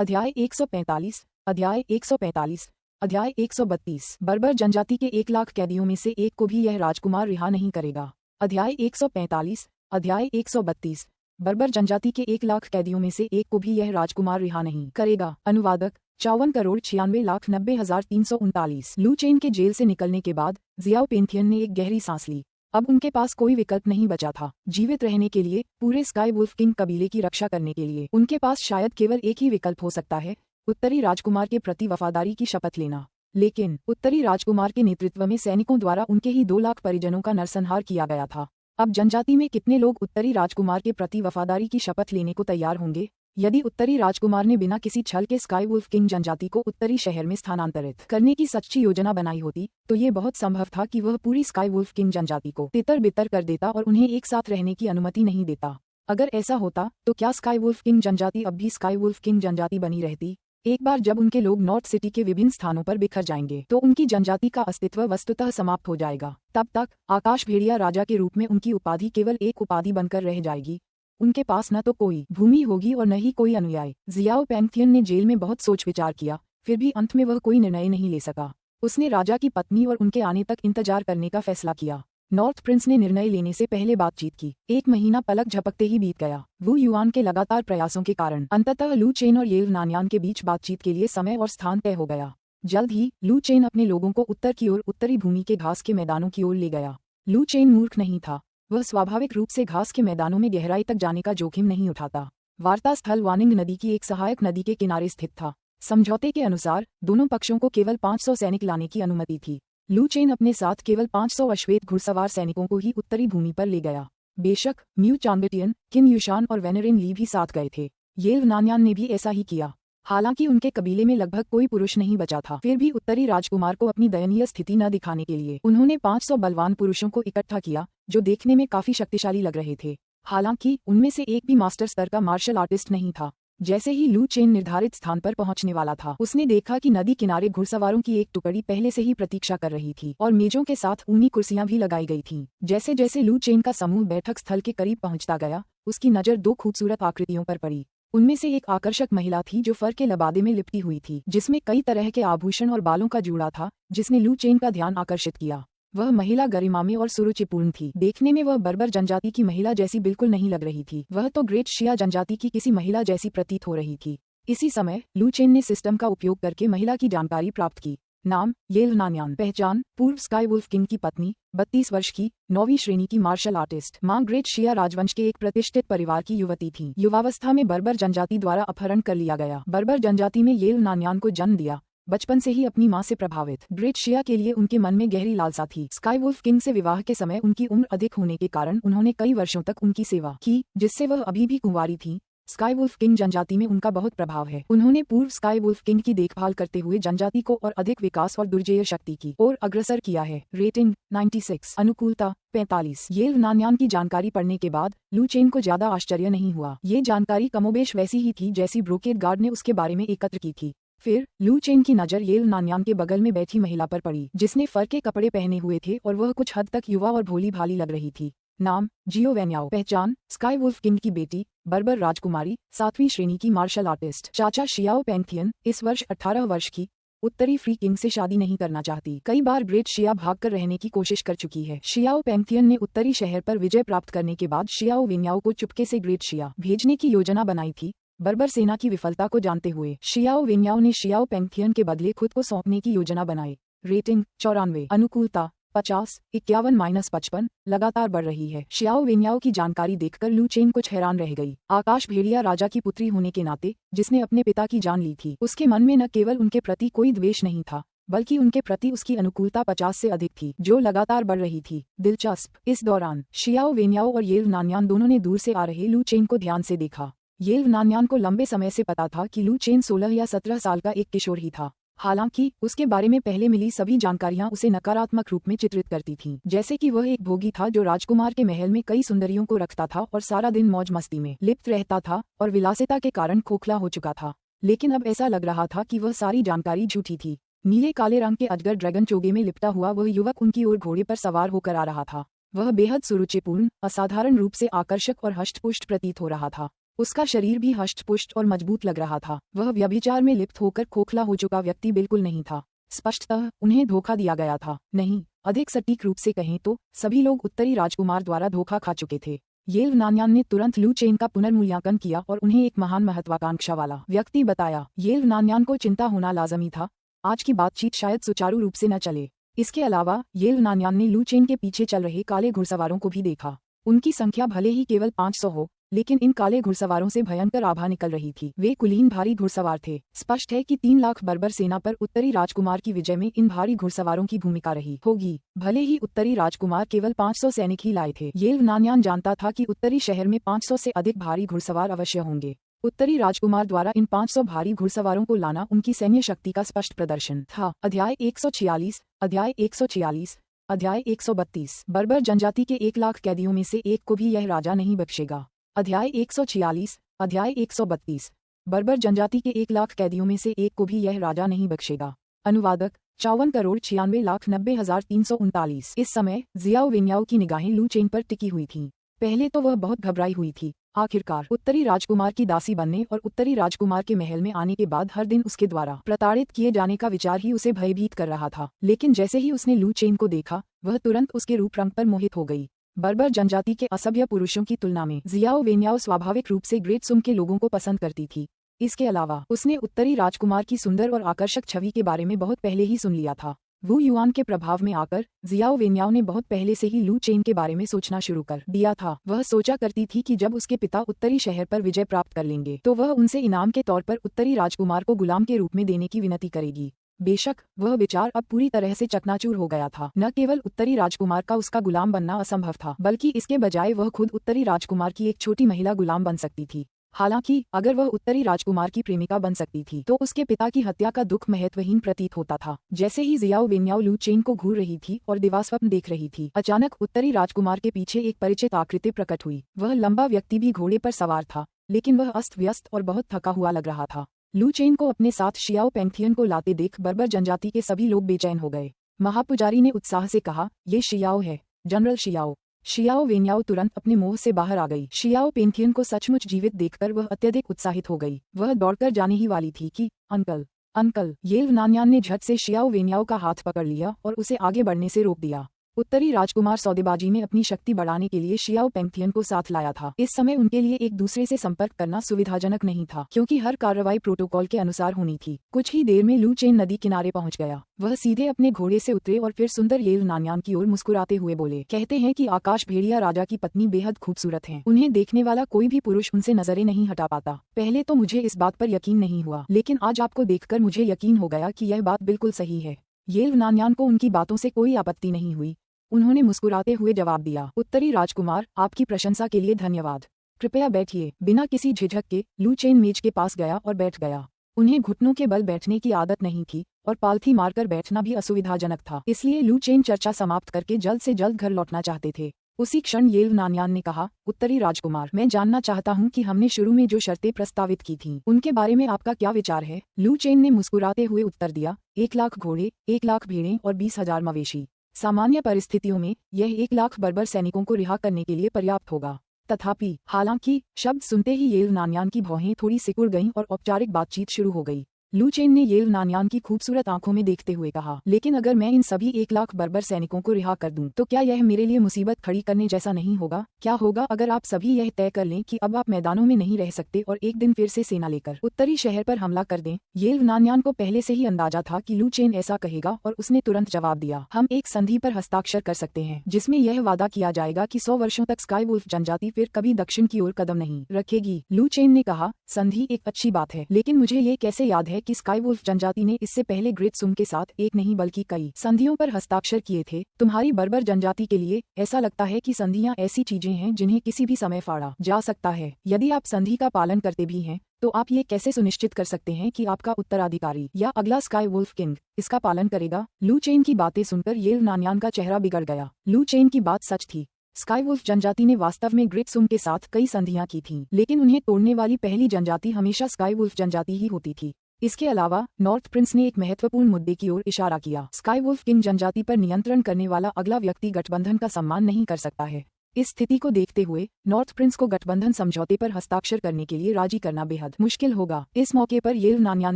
अध्याय 145, अध्याय 145, अध्याय 132। बर्बर जनजाति के 1 लाख कैदियों में से एक को भी यह राजकुमार रिहा नहीं करेगा। अध्याय 145, अध्याय 132। बर्बर जनजाति के 1 लाख कैदियों में से एक को भी यह राजकुमार रिहा नहीं करेगा। अनुवादक 54,96,90,339। लू चेन के जेल से निकलने के बाद जियाओ पेंथियन ने एक गहरी सांस ली। अब उनके पास कोई विकल्प नहीं बचा था। जीवित रहने के लिए, पूरे स्काई वुल्फ किंग कबीले की रक्षा करने के लिए उनके पास शायद केवल एक ही विकल्प हो सकता है, उत्तरी राजकुमार के प्रति वफादारी की शपथ लेना। लेकिन उत्तरी राजकुमार के नेतृत्व में सैनिकों द्वारा उनके ही 2 लाख परिजनों का नरसंहार किया गया था। अब जनजाति में कितने लोग उत्तरी राजकुमार के प्रति वफादारी की शपथ लेने को तैयार होंगे? यदि उत्तरी राजकुमार ने बिना किसी छल के स्काई वुल्फ किंग जनजाति को उत्तरी शहर में स्थानांतरित करने की सच्ची योजना बनाई होती, तो ये बहुत संभव था कि वह पूरी स्काई वुल्फ किंग जनजाति को तितर-बितर कर देता और उन्हें एक साथ रहने की अनुमति नहीं देता। अगर ऐसा होता, तो क्या स्काई वुल्फ किंग जनजाति अब भी स्काई वुल्फ किंग जनजाति बनी रहती? एक बार जब उनके लोग नॉर्थ सिटी के विभिन्न स्थानों पर बिखर जाएंगे, तो उनकी जनजाति का अस्तित्व वस्तुतः समाप्त हो जाएगा। तब तक आकाश भेड़िया राजा के रूप में उनकी उपाधि केवल एक उपाधि बनकर रह जाएगी। उनके पास न तो कोई भूमि होगी और न ही कोई अनुयायी। जियाओ पेंथियन ने जेल में बहुत सोच विचार किया, फिर भी अंत में वह कोई निर्णय नहीं ले सका। उसने राजा की पत्नी और उनके आने तक इंतजार करने का फैसला किया। नॉर्थ प्रिंस ने निर्णय लेने से पहले बातचीत की। 1 महीना पलक झपकते ही बीत गया। वू युआन के लगातार प्रयासों के कारण अंततः लू चेन और येल नानयान के बीच बातचीत के लिए समय और स्थान तय हो गया। जल्द ही लू चेन अपने लोगों को उत्तर की ओर उत्तरी भूमि के घास के मैदानों की ओर ले गया। लू चेन मूर्ख नहीं था। वह स्वाभाविक रूप से घास के मैदानों में गहराई तक जाने का जोखिम नहीं उठाता। वार्ता स्थल वानिंग नदी की एक सहायक नदी के किनारे स्थित था। समझौते के अनुसार दोनों पक्षों को केवल 500 सैनिक लाने की अनुमति थी। लू चेन अपने साथ केवल 500 अश्वेत घुड़सवार सैनिकों को ही उत्तरी भूमि पर ले गया। बेशक म्यू चांगटियन, किम युशान और वेनेरिन ली भी साथ गए थे। येल नानयान ने भी ऐसा ही किया। हालांकि उनके कबीले में लगभग कोई पुरुष नहीं बचा था, फिर भी उत्तरी राजकुमार को अपनी दयनीय स्थिति न दिखाने के लिए उन्होंने 500 बलवान पुरुषों को इकट्ठा किया, जो देखने में काफी शक्तिशाली लग रहे थे। हालांकि उनमें से एक भी मास्टर स्तर का मार्शल आर्टिस्ट नहीं था। जैसे ही लू चेन निर्धारित स्थान पर पहुंचने वाला था, उसने देखा कि नदी किनारे घुड़सवारों की एक टुकड़ी पहले से ही प्रतीक्षा कर रही थी और मेजों के साथ ऊनी कुर्सियां भी लगाई गई थीं। जैसे जैसे लू चेन का समूह बैठक स्थल के करीब पहुंचता गया, उसकी नजर 2 खूबसूरत आकृतियों पर पड़ी। उनमें से एक आकर्षक महिला थी जो फर के लबादे में लिपटी हुई थी, जिसमें कई तरह के आभूषण और बालों का जूड़ा था, जिसने लू चेन का ध्यान आकर्षित किया। वह महिला गरिमा में और सुरुचिपूर्ण थी। देखने में वह बर्बर जनजाति की महिला जैसी बिल्कुल नहीं लग रही थी, वह तो ग्रेट शिया जनजाति की किसी महिला जैसी प्रतीत हो रही थी। इसी समय लू चेन ने सिस्टम का उपयोग करके महिला की जानकारी प्राप्त की। नाम येल नानयान। पहचान पूर्व स्काई वुल्फ किंग की पत्नी, 32 वर्ष की, 9वीं श्रेणी की मार्शल आर्टिस्ट। मां ग्रेट शिया राजवंश के एक प्रतिष्ठित परिवार की युवती थी। युवावस्था में बर्बर जनजाति द्वारा अपहरण कर लिया गया। बर्बर जनजाति में येल नानयान को जन्म दिया। बचपन से ही अपनी मां से प्रभावित ग्रेट शिया के लिए उनके मन में गहरी लालसा थी। स्काई वुल्फ किंग से विवाह के समय उनकी उम्र अधिक होने के कारण उन्होंने कई वर्षों तक उनकी सेवा की, जिससे वह अभी भी कुंवारी थी। स्काई वुल्फ किंग जनजाति में उनका बहुत प्रभाव है। उन्होंने पूर्व स्काई वुल्फ किंग की देखभाल करते हुए जनजाति को और अधिक विकास और दुर्जेय शक्ति की ओर अग्रसर किया है। रेटिंग 96, अनुकूलता 45। येल नानयान की जानकारी पढ़ने के बाद लू चेन को ज्यादा आश्चर्य नहीं हुआ। ये जानकारी कमोबेश वैसी ही थी जैसी ब्रोकेड गार्ड ने उसके बारे में एकत्र की थी। फिर लू चेन की नजर येल नानयान के बगल में बैठी महिला पर पड़ी, जिसने फर के कपड़े पहने हुए थे और वह कुछ हद तक युवा और भोली भाली लग रही थी। नाम जियो वेन्याओ। पहचान स्काई वुल्फ किंग की बेटी, बर्बर राजकुमारी, 7वीं श्रेणी की मार्शल आर्टिस्ट। चाचा शियाओ पेंथियन, इस वर्ष 18 वर्ष की, उत्तरी फ्री किंग से शादी नहीं करना चाहती। कई बार ग्रेट शिया भागकर रहने की कोशिश कर चुकी है। शियाओ पेंथियन ने उत्तरी शहर पर विजय प्राप्त करने के बाद शियाओ वेन्याओ को चुपके से ग्रेट शिया भेजने की योजना बनाई थी। बर्बर सेना की विफलता को जानते हुए शियाओ वेन्याओ ने शियाओ पेंथियन के बदले खुद को सौंपने की योजना बनाई। रेटिंग 94, अनुकूलता 50, 51-55, लगातार बढ़ रही है। शियाओ वेन्याओ की जानकारी देखकर लू चेन कुछ हैरान रह गई। आकाश भेड़िया राजा की पुत्री होने के नाते, जिसने अपने पिता की जान ली थी, उसके मन में न केवल उनके प्रति कोई द्वेष नहीं था, बल्कि उनके प्रति उसकी अनुकूलता 50 से अधिक थी, जो लगातार बढ़ रही थी। दिलचस्प, इस दौरान शियाओ वेन्याओ और येल नानयान दोनों ने दूर से आ रहे लू चेन को ध्यान से देखा। येल नानयान को लंबे समय से पता था कि लू चेन 16 या 17 साल का एक किशोर ही था। हालांकि उसके बारे में पहले मिली सभी जानकारियां उसे नकारात्मक रूप में चित्रित करती थीं, जैसे कि वह एक भोगी था जो राजकुमार के महल में कई सुंदरियों को रखता था और सारा दिन मौज मस्ती में लिप्त रहता था और विलासिता के कारण खोखला हो चुका था। लेकिन अब ऐसा लग रहा था कि वह सारी जानकारी झूठी थी। नीले काले रंग के अजगर ड्रैगन चोगे में लिपटा हुआ वह युवक उनकी ओर घोड़े पर सवार होकर आ रहा था। वह बेहद सुरुचिपूर्ण, असाधारण रूप से आकर्षक और हष्टपुष्ट प्रतीत हो रहा था। उसका शरीर भी हष्ट-पुष्ट और मजबूत लग रहा था। वह व्यभिचार में लिप्त होकर खोखला हो चुका व्यक्ति बिल्कुल नहीं था। स्पष्टतः उन्हें धोखा दिया गया था। नहीं, अधिक सटीक रूप से कहें तो सभी लोग उत्तरी राजकुमार द्वारा धोखा खा चुके थे। येल नान्यान ने तुरंत लू चेन का पुनर्मूल्यांकन किया और उन्हें एक महान महत्वाकांक्षा वाला व्यक्ति बताया। येल नान्यान को चिंता होना लाजमी था, आज की बातचीत शायद सुचारू रूप से न चले। इसके अलावा येल नान्यान ने लू चेन के पीछे चल रहे काले घुड़सवारों को भी देखा। उनकी संख्या भले ही केवल 500 हो, लेकिन इन काले घुड़सवारों से भयंकर आभा निकल रही थी। वे कुलीन भारी घुड़सवार थे। स्पष्ट है कि 3 लाख बर्बर सेना पर उत्तरी राजकुमार की विजय में इन भारी घुड़सवारों की भूमिका रही होगी। भले ही उत्तरी राजकुमार केवल 500 सैनिक ही लाए थे, येल नान्यान जानता था कि उत्तरी शहर में 500 से अधिक भारी घुड़सवार अवश्य होंगे। उत्तरी राजकुमार द्वारा इन 500 भारी घुड़सवारों को लाना उनकी सैन्य शक्ति का स्पष्ट प्रदर्शन था। अध्याय 146, अध्याय 146, अध्याय 132। बर्बर जनजाति के 1 लाख कैदियों में से एक को भी यह राजा नहीं बख्शेगा। अध्याय 146, अध्याय 132। बर्बर जनजाति के 1 लाख कैदियों में से एक को भी यह राजा नहीं बख्शेगा। अनुवादक 54,96,339। इस समय जियाओ वेन्याओ की निगाहें लू चेन पर टिकी हुई थीं। पहले तो वह बहुत घबराई हुई थी। आखिरकार उत्तरी राजकुमार की दासी बनने और उत्तरी राजकुमार के महल में आने के बाद हर दिन उसके द्वारा प्रताड़ित किए जाने का विचार ही उसे भयभीत कर रहा था। लेकिन जैसे ही उसने लू चेन को देखा, वह तुरंत उसके रूप रंग पर मोहित हो गई। बर्बर जनजाति के असभ्य पुरुषों की तुलना में जियाओ वेन्याओ स्वाभाविक रूप से ग्रेट सुम के लोगों को पसंद करती थी। इसके अलावा उसने उत्तरी राजकुमार की सुंदर और आकर्षक छवि के बारे में बहुत पहले ही सुन लिया था। वू युआन के प्रभाव में आकर जियाओ वेन्याओ ने बहुत पहले से ही लू चेन के बारे में सोचना शुरू कर दिया था। वह सोचा करती थी कि जब उसके पिता उत्तरी शहर पर विजय प्राप्त कर लेंगे तो वह उनसे इनाम के तौर पर उत्तरी राजकुमार को गुलाम के रूप में देने की विनती करेगी। बेशक वह विचार अब पूरी तरह से चकनाचूर हो गया था। न केवल उत्तरी राजकुमार का उसका गुलाम बनना असंभव था, बल्कि इसके बजाय वह खुद उत्तरी राजकुमार की एक छोटी महिला गुलाम बन सकती थी। हालांकि अगर वह उत्तरी राजकुमार की प्रेमिका बन सकती थी तो उसके पिता की हत्या का दुख महत्वहीन प्रतीत होता था। जैसे ही जियाओ वेन्याओ लू चेन को घूर रही थी और दिवास्वप्न देख रही थी, अचानक उत्तरी राजकुमार के पीछे एक परिचित आकृति प्रकट हुई। वह लंबा व्यक्ति भी घोड़े पर सवार था, लेकिन वह अस्त व्यस्त और बहुत थका हुआ लग रहा था। लू चेन को अपने साथ शियाओ पेंथियन को लाते देख बर्बर जनजाति के सभी लोग बेचैन हो गए। महापुजारी ने उत्साह से कहा, ये शियाओ है, जनरल शियाओ। शियाओ वेन्याओ तुरंत अपने मोह से बाहर आ गई। शियाओ पेंथियन को सचमुच जीवित देखकर वह अत्यधिक उत्साहित हो गई। वह दौड़कर जाने ही वाली थी कि अंकल, अंकल। येल नान्यान ने झट से शियाओ वेन्याओ का हाथ पकड़ लिया और उसे आगे बढ़ने से रोक दिया। उत्तरी राजकुमार सौदेबाजी में अपनी शक्ति बढ़ाने के लिए शियाओ पेंथियन को साथ लाया था। इस समय उनके लिए एक दूसरे से संपर्क करना सुविधाजनक नहीं था, क्योंकि हर कार्रवाई प्रोटोकॉल के अनुसार होनी थी। कुछ ही देर में लू चेन नदी किनारे पहुंच गया। वह सीधे अपने घोड़े से उतरे और फिर सुंदर येल नान्यान की ओर मुस्कुराते हुए बोले, कहते हैं कि आकाश भेड़िया राजा की पत्नी बेहद खूबसूरत है। उन्हें देखने वाला कोई भी पुरुष उनसे नजरें नहीं हटा पाता। पहले तो मुझे इस बात पर यकीन नहीं हुआ, लेकिन आज आपको देखकर मुझे यकीन हो गया कि यह बात बिल्कुल सही है। येल नान्यान को उनकी बातों से कोई आपत्ति नहीं हुई। उन्होंने मुस्कुराते हुए जवाब दिया, उत्तरी राजकुमार, आपकी प्रशंसा के लिए धन्यवाद। कृपया बैठिए। बिना किसी झिझक के लू चेन मेज के पास गया और बैठ गया। उन्हें घुटनों के बल बैठने की आदत नहीं थी और पालथी मारकर बैठना भी असुविधाजनक था। इसलिए लू चेन चर्चा समाप्त करके जल्द से जल्द घर लौटना चाहते थे। उसी क्षण येल नान्यान ने कहा, उत्तरी राजकुमार, मैं जानना चाहता हूँ कि हमने शुरू में जो शर्तें प्रस्तावित की थीं, उनके बारे में आपका क्या विचार है? लू चेन ने मुस्कुराते हुए उत्तर दिया, 1 लाख घोड़े, 1 लाख भेड़ें और 20,000 मवेशी। सामान्य परिस्थितियों में यह 1 लाख बर्बर सैनिकों को रिहा करने के लिए पर्याप्त होगा। तथापि, हालांकि, शब्द सुनते ही येल नान्यान की भौहें थोड़ी सिकुड़ गईं और औपचारिक बातचीत शुरू हो गई। लू चेन ने येल नान्यान की खूबसूरत आंखों में देखते हुए कहा, लेकिन अगर मैं इन सभी 1 लाख बर्बर सैनिकों को रिहा कर दूं, तो क्या यह मेरे लिए मुसीबत खड़ी करने जैसा नहीं होगा? क्या होगा अगर आप सभी यह तय कर लें कि अब आप मैदानों में नहीं रह सकते और एक दिन फिर से सेना लेकर उत्तरी शहर पर हमला कर दें? येल नान्यान को पहले से ही अंदाजा था कि लू चेन ऐसा कहेगा और उसने तुरंत जवाब दिया, हम एक संधि पर हस्ताक्षर कर सकते हैं, जिसमें यह वादा किया जाएगा कि 100 वर्षों तक स्काई वुल्फ जनजाति फिर कभी दक्षिण की ओर कदम नहीं रखेगी। लू चेन ने कहा, संधि एक अच्छी बात है, लेकिन मुझे ये कैसे याद है कि स्काई वुल्फ जनजाति ने इससे पहले ग्रेट सुम के साथ एक नहीं बल्कि कई संधियों पर हस्ताक्षर किए थे। तुम्हारी बर्बर जनजाति के लिए ऐसा लगता है कि संधियां ऐसी चीजें हैं जिन्हें किसी भी समय फाड़ा जा सकता है। यदि आप संधि का पालन करते भी हैं, तो आप ये कैसे सुनिश्चित कर सकते हैं कि आपका उत्तराधिकारी या अगला स्काई वुल्फ किंग इसका पालन करेगा? लू चेन की बातें सुनकर येल नान्यान का चेहरा बिगड़ गया। लू चेन की बात सच थी। स्काई वुल्फ जनजाति ने वास्तव में ग्रेट सुम के साथ कई संधियां की थीं, लेकिन उन्हें तोड़ने वाली पहली जनजाति हमेशा स्काई वुल्फ जनजाति ही होती थी। इसके अलावा नॉर्थ प्रिंस ने एक महत्वपूर्ण मुद्दे की ओर इशारा किया, स्काई वुल्फ किंग जनजाति पर नियंत्रण करने वाला अगला व्यक्ति गठबंधन का सम्मान नहीं कर सकता है। इस स्थिति को देखते हुए नॉर्थ प्रिंस को गठबंधन समझौते पर हस्ताक्षर करने के लिए राजी करना बेहद मुश्किल होगा। इस मौके पर येल नानयान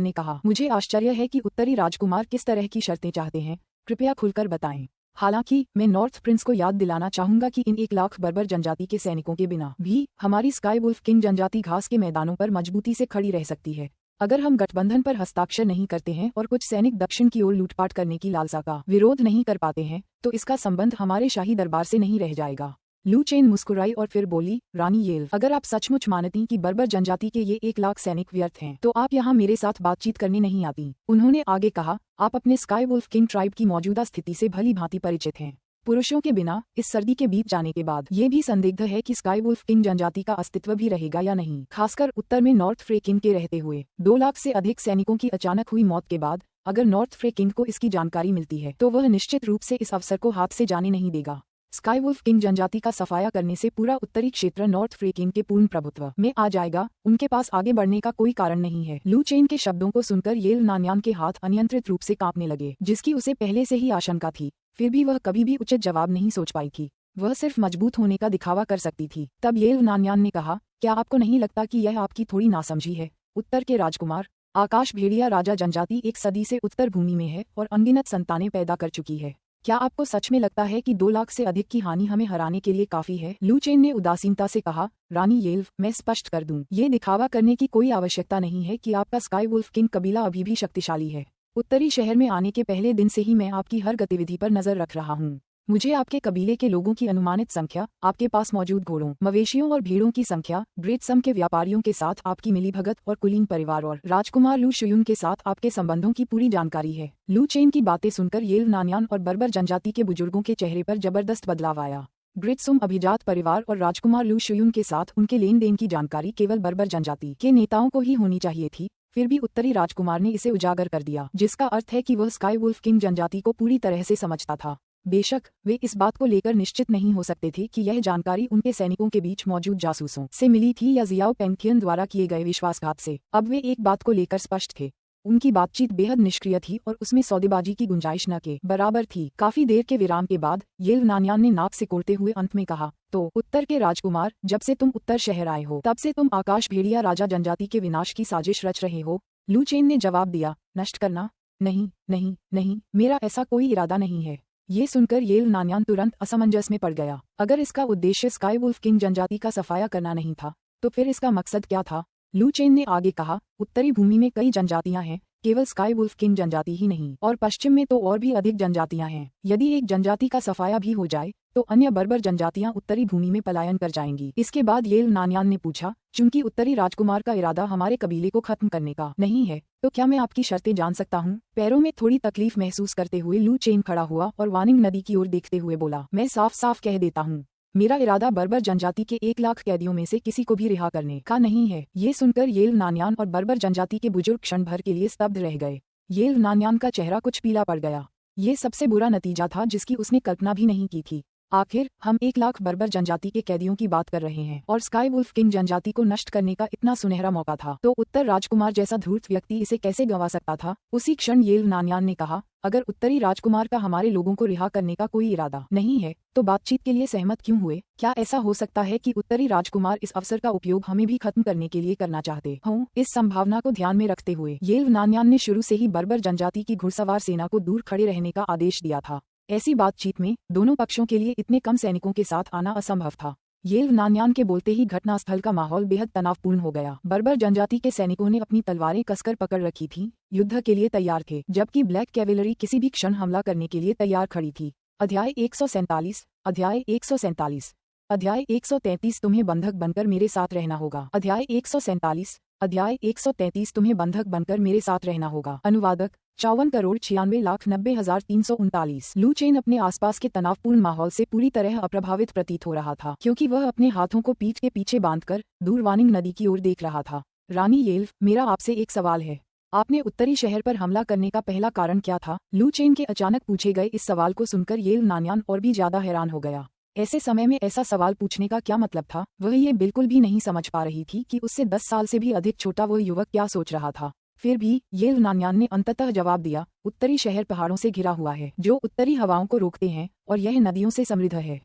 ने कहा, मुझे आश्चर्य है कि उत्तरी राजकुमार किस तरह की शर्तें चाहते हैं, कृपया खुलकर बताएं। हालांकि मैं नॉर्थ प्रिंस को याद दिलाना चाहूंगा कि इन 1 लाख बर्बर जनजाति के सैनिकों के बिना भी हमारी स्काई वुल्फ किंग जनजाति घास के मैदानों पर मजबूती से खड़ी रह सकती है। अगर हम गठबंधन पर हस्ताक्षर नहीं करते हैं और कुछ सैनिक दक्षिण की ओर लूटपाट करने की लालसा का विरोध नहीं कर पाते हैं तो इसका संबंध हमारे शाही दरबार से नहीं रह जाएगा। लू चेन मुस्कुराई और फिर बोली, रानी येल, अगर आप सचमुच मानती कि बर्बर जनजाति के ये 1 लाख सैनिक व्यर्थ हैं तो आप यहाँ मेरे साथ बातचीत करने नहीं आती। उन्होंने आगे कहा, आप अपने स्काई वुल्फ किंग ट्राइब की मौजूदा स्थिति से भली भांति परिचित हैं। पुरुषों के बिना इस सर्दी के बीत जाने के बाद ये भी संदिग्ध है कि स्काई वुल्फ किंग जनजाति का अस्तित्व भी रहेगा या नहीं। खासकर उत्तर में नॉर्थ फ्रेकिंग के रहते हुए 2 लाख से अधिक सैनिकों की अचानक हुई मौत के बाद अगर नॉर्थ फ्रेकिंग को इसकी जानकारी मिलती है तो वह निश्चित रूप से इस अवसर को हाथ से जाने नहीं देगा। स्काई वुल्फ किंग जनजाति का सफाया करने से पूरा उत्तरी क्षेत्र नॉर्थ फ्रेकिंग के पूर्ण प्रभुत्व में आ जाएगा। उनके पास आगे बढ़ने का कोई कारण नहीं है। लू चेन के शब्दों को सुनकर येल नानयान के हाथ अनियंत्रित रूप से कांपने लगे, जिसकी उसे पहले से ही आशंका थी। फिर भी वह कभी भी उचित जवाब नहीं सोच पाई थी। वह सिर्फ मजबूत होने का दिखावा कर सकती थी। तब येल नानयान ने कहा, क्या आपको नहीं लगता कि यह आपकी थोड़ी नासमझी है? उत्तर के राजकुमार आकाश भेड़िया राजा जनजाति 1 सदी से उत्तर भूमि में है और अनगिनत संतानें पैदा कर चुकी है। क्या आपको सच में लगता है कि 2 लाख से अधिक की हानि हमें हराने के लिए काफी है? लू चेन ने उदासीनता से कहा, रानी येल, मैं स्पष्ट कर दूं, ये दिखावा करने की कोई आवश्यकता नहीं है कि आपका स्काई वुल्फ किंग कबीला अभी भी शक्तिशाली है। उत्तरी शहर में आने के पहले दिन से ही मैं आपकी हर गतिविधि पर नजर रख रहा हूँ। मुझे आपके कबीले के लोगों की अनुमानित संख्या, आपके पास मौजूद घोड़ों, मवेशियों और भेड़ों की संख्या, ग्रेट सम के व्यापारियों के साथ आपकी मिलीभगत और कुलीन परिवार और राजकुमार लू शुयुन के साथ आपके संबंधों की पूरी जानकारी है। लू चेन की बातें सुनकर येल नानयान और बर्बर जनजाति के बुजुर्गों के चेहरे पर जबरदस्त बदलाव आया। ग्रेट सुम अभिजात परिवार और राजकुमार लू शुयुन के साथ उनके लेन देन की जानकारी केवल बर्बर जनजाति के नेताओं को ही होनी चाहिए थी। फिर भी उत्तरी राजकुमार ने इसे उजागर कर दिया, जिसका अर्थ है कि वह स्काई वुल्फ किंग जनजाति को पूरी तरह से समझता था। बेशक वे इस बात को लेकर निश्चित नहीं हो सकते थे कि यह जानकारी उनके सैनिकों के बीच मौजूद जासूसों से मिली थी या जियाओ पेंथियन द्वारा किए गए विश्वासघात से। अब वे एक बात को लेकर स्पष्ट थे, उनकी बातचीत बेहद निष्क्रिय थी और उसमें सौदेबाजी की गुंजाइश न के बराबर थी। काफी देर के विराम के बाद येल नानयान ने नाक सिकोड़ते हुए अंत में कहा, तो उत्तर के राजकुमार, जब से तुम उत्तर शहर आए हो तब से तुम आकाश भेड़िया राजा जनजाति के विनाश की साजिश रच रहे हो। लू चेन ने जवाब दिया, नष्ट करना? नहीं नहीं नहीं, मेरा ऐसा कोई इरादा नहीं है। ये सुनकर येल नानयान तुरंत असमंजस में पड़ गया। अगर इसका उद्देश्य स्काई वुल्फ किंग जनजाति का सफाया करना नहीं था तो फिर इसका मकसद क्या था? लू चेन ने आगे कहा, उत्तरी भूमि में कई जनजातियां हैं, केवल स्काई वुल्फ किंग जनजाति ही नहीं, और पश्चिम में तो और भी अधिक जनजातियां हैं। यदि एक जनजाति का सफाया भी हो जाए तो अन्य बर्बर जनजातियां उत्तरी भूमि में पलायन कर जाएंगी। इसके बाद येल नानयान ने पूछा, चूंकि उत्तरी राजकुमार का इरादा हमारे कबीले को खत्म करने का नहीं है तो क्या मैं आपकी शर्तें जान सकता हूँ? पैरों में थोड़ी तकलीफ महसूस करते हुए लू चेन खड़ा हुआ और वानिंग नदी की ओर देखते हुए बोला, मैं साफ साफ कह देता हूँ, मेरा इरादा बर्बर जनजाति के 1 लाख कैदियों में से किसी को भी रिहा करने का नहीं है। ये सुनकर येल नानयान और बर्बर जनजाति के बुजुर्ग क्षण भर के लिए स्तब्ध रह गए। येल नानयान का चेहरा कुछ पीला पड़ गया। ये सबसे बुरा नतीजा था जिसकी उसने कल्पना भी नहीं की थी। आखिर हम 1 लाख बर्बर जनजाति के कैदियों की बात कर रहे हैं और स्काई वुल्फ किंग जनजाति को नष्ट करने का इतना सुनहरा मौका था, तो उत्तर राजकुमार जैसा धूर्त व्यक्ति इसे कैसे गंवा सकता था? उसी क्षण येल नानयान ने कहा, अगर उत्तरी राजकुमार का हमारे लोगों को रिहा करने का कोई इरादा नहीं है तो बातचीत के लिए सहमत क्यों हुए? क्या ऐसा हो सकता है कि उत्तरी राजकुमार इस अवसर का उपयोग हमें भी खत्म करने के लिए करना चाहते हों? इस संभावना को ध्यान में रखते हुए येल नानयान ने शुरू से ही बर्बर जनजाति की घुड़सवार सेना को दूर खड़े रहने का आदेश दिया था। ऐसी बातचीत में दोनों पक्षों के लिए इतने कम सैनिकों के साथ आना असंभव था। येल नानयान के बोलते ही घटनास्थल का माहौल बेहद तनावपूर्ण हो गया। बर्बर जनजाति के सैनिकों ने अपनी तलवारें कसकर पकड़ रखी थी, युद्ध के लिए तैयार थे, जबकि ब्लैक कैवेलरी किसी भी क्षण हमला करने के लिए तैयार खड़ी थी। अध्याय 147, अध्याय 147, अध्याय 133 तुम्हें बंधक बनकर मेरे साथ रहना होगा। अध्याय 147, अध्याय 133 तुम्हें बंधक बनकर मेरे साथ रहना होगा। अनुवादक 54,96,9339। लू चेन अपने आसपास के तनावपूर्ण माहौल से पूरी तरह अप्रभावित प्रतीत हो रहा था, क्योंकि वह अपने हाथों को पीठ के पीछे बांधकर दूर वानिंग नदी की ओर देख रहा था। रानी येल्फ, मेरा आपसे एक सवाल है। आपने उत्तरी शहर पर हमला करने का पहला कारण क्या था? लू चेन के अचानक पूछे गए इस सवाल को सुनकर येल नानयान और भी ज्यादा हैरान हो गया। ऐसे समय में ऐसा सवाल पूछने का क्या मतलब था? वह ये बिल्कुल भी नहीं समझ पा रही थी कि उससे 10 साल से भी अधिक छोटा वह युवक क्या सोच रहा था। फिर भी येल नानयान ने अंततः जवाब दिया, उत्तरी शहर पहाड़ों से घिरा हुआ है जो उत्तरी हवाओं को रोकते हैं और यह नदियों से समृद्ध है।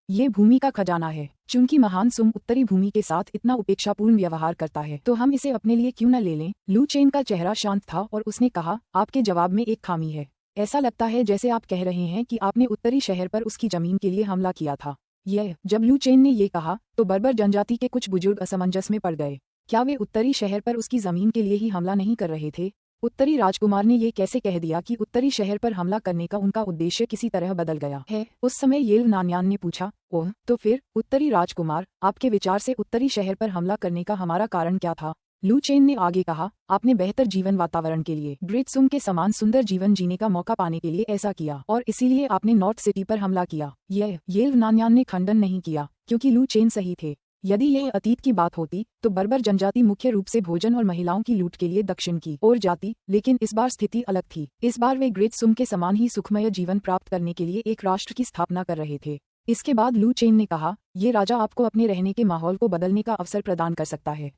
ये भूमि का खजाना है। चूंकि महान सुम उत्तरी भूमि के साथ इतना उपेक्षापूर्ण व्यवहार करता है तो हम इसे अपने लिए क्यों न ले लें। लू चेन का चेहरा शांत था और उसने कहा, आपके जवाब में एक खामी है। ऐसा लगता है जैसे आप कह रहे हैं कि आपने उत्तरी शहर पर उसकी जमीन के लिए हमला किया था। जब लू चेन ने ये कहा तो बर्बर जनजाति के कुछ बुजुर्ग असमंजस में पड़ गए। क्या वे उत्तरी शहर पर उसकी जमीन के लिए ही हमला नहीं कर रहे थे? उत्तरी राजकुमार ने ये कैसे कह दिया कि उत्तरी शहर पर हमला करने का उनका उद्देश्य किसी तरह बदल गया है? उस समय येल नान्यान ने पूछा। ओह, तो फिर उत्तरी राजकुमार, आपके विचार से उत्तरी शहर पर हमला करने का हमारा कारण क्या था? लू चेन ने आगे कहा, आपने बेहतर जीवन वातावरण के लिए, ग्रेट सुम के समान सुंदर जीवन जीने का मौका पाने के लिए ऐसा किया और इसीलिए आपने नॉर्थ सिटी पर हमला किया। येल नान्यान ने खंडन नहीं किया क्योंकि लू चेन सही थे। यदि यह अतीत की बात होती तो बर्बर जनजाति मुख्य रूप से भोजन और महिलाओं की लूट के लिए दक्षिण की ओर जाती, लेकिन इस बार स्थिति अलग थी। इस बार वे ग्रेट सुम के समान ही सुखमय जीवन प्राप्त करने के लिए एक राष्ट्र की स्थापना कर रहे थे। इसके बाद लू चेन ने कहा, ये राजा आपको अपने रहने के माहौल को बदलने का अवसर प्रदान कर सकता है।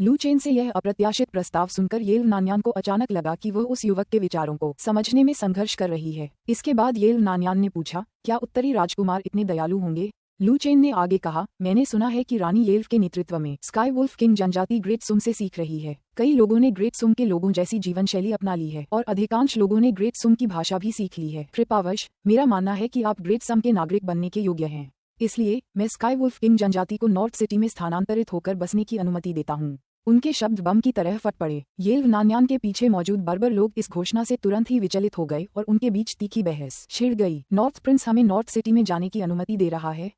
लू चेन से यह अप्रत्याशित प्रस्ताव सुनकर येल नान्यान को अचानक लगा कि वह उस युवक के विचारों को समझने में संघर्ष कर रही है। इसके बाद येल नान्यान ने पूछा, क्या उत्तरी राजकुमार इतने दयालु होंगे? लू चेन ने आगे कहा, मैंने सुना है कि रानी येल्व के नेतृत्व में स्काई वुल्फ किंग जनजाति ग्रेट सुम से सीख रही है। कई लोगों ने ग्रेट सुम के लोगों जैसी जीवन शैली अपना ली है और अधिकांश लोगों ने ग्रेट सुम की भाषा भी सीख ली है। कृपावश मेरा मानना है कि आप ग्रेट सम के नागरिक बनने के योग्य हैं। इसलिए मैं स्काई वुल्फ किंग जनजाति को नॉर्थ सिटी में स्थानांतरित होकर बसने की अनुमति देता हूँ। उनके शब्द बम की तरह फट पड़े। येल्व नान्यान के पीछे मौजूद बर्बर लोग इस घोषणा से तुरंत ही विचलित हो गए और उनके बीच तीखी बहस छिड़ गई। नॉर्थ प्रिंस हमें नॉर्थ सिटी में जाने की अनुमति दे रहा है?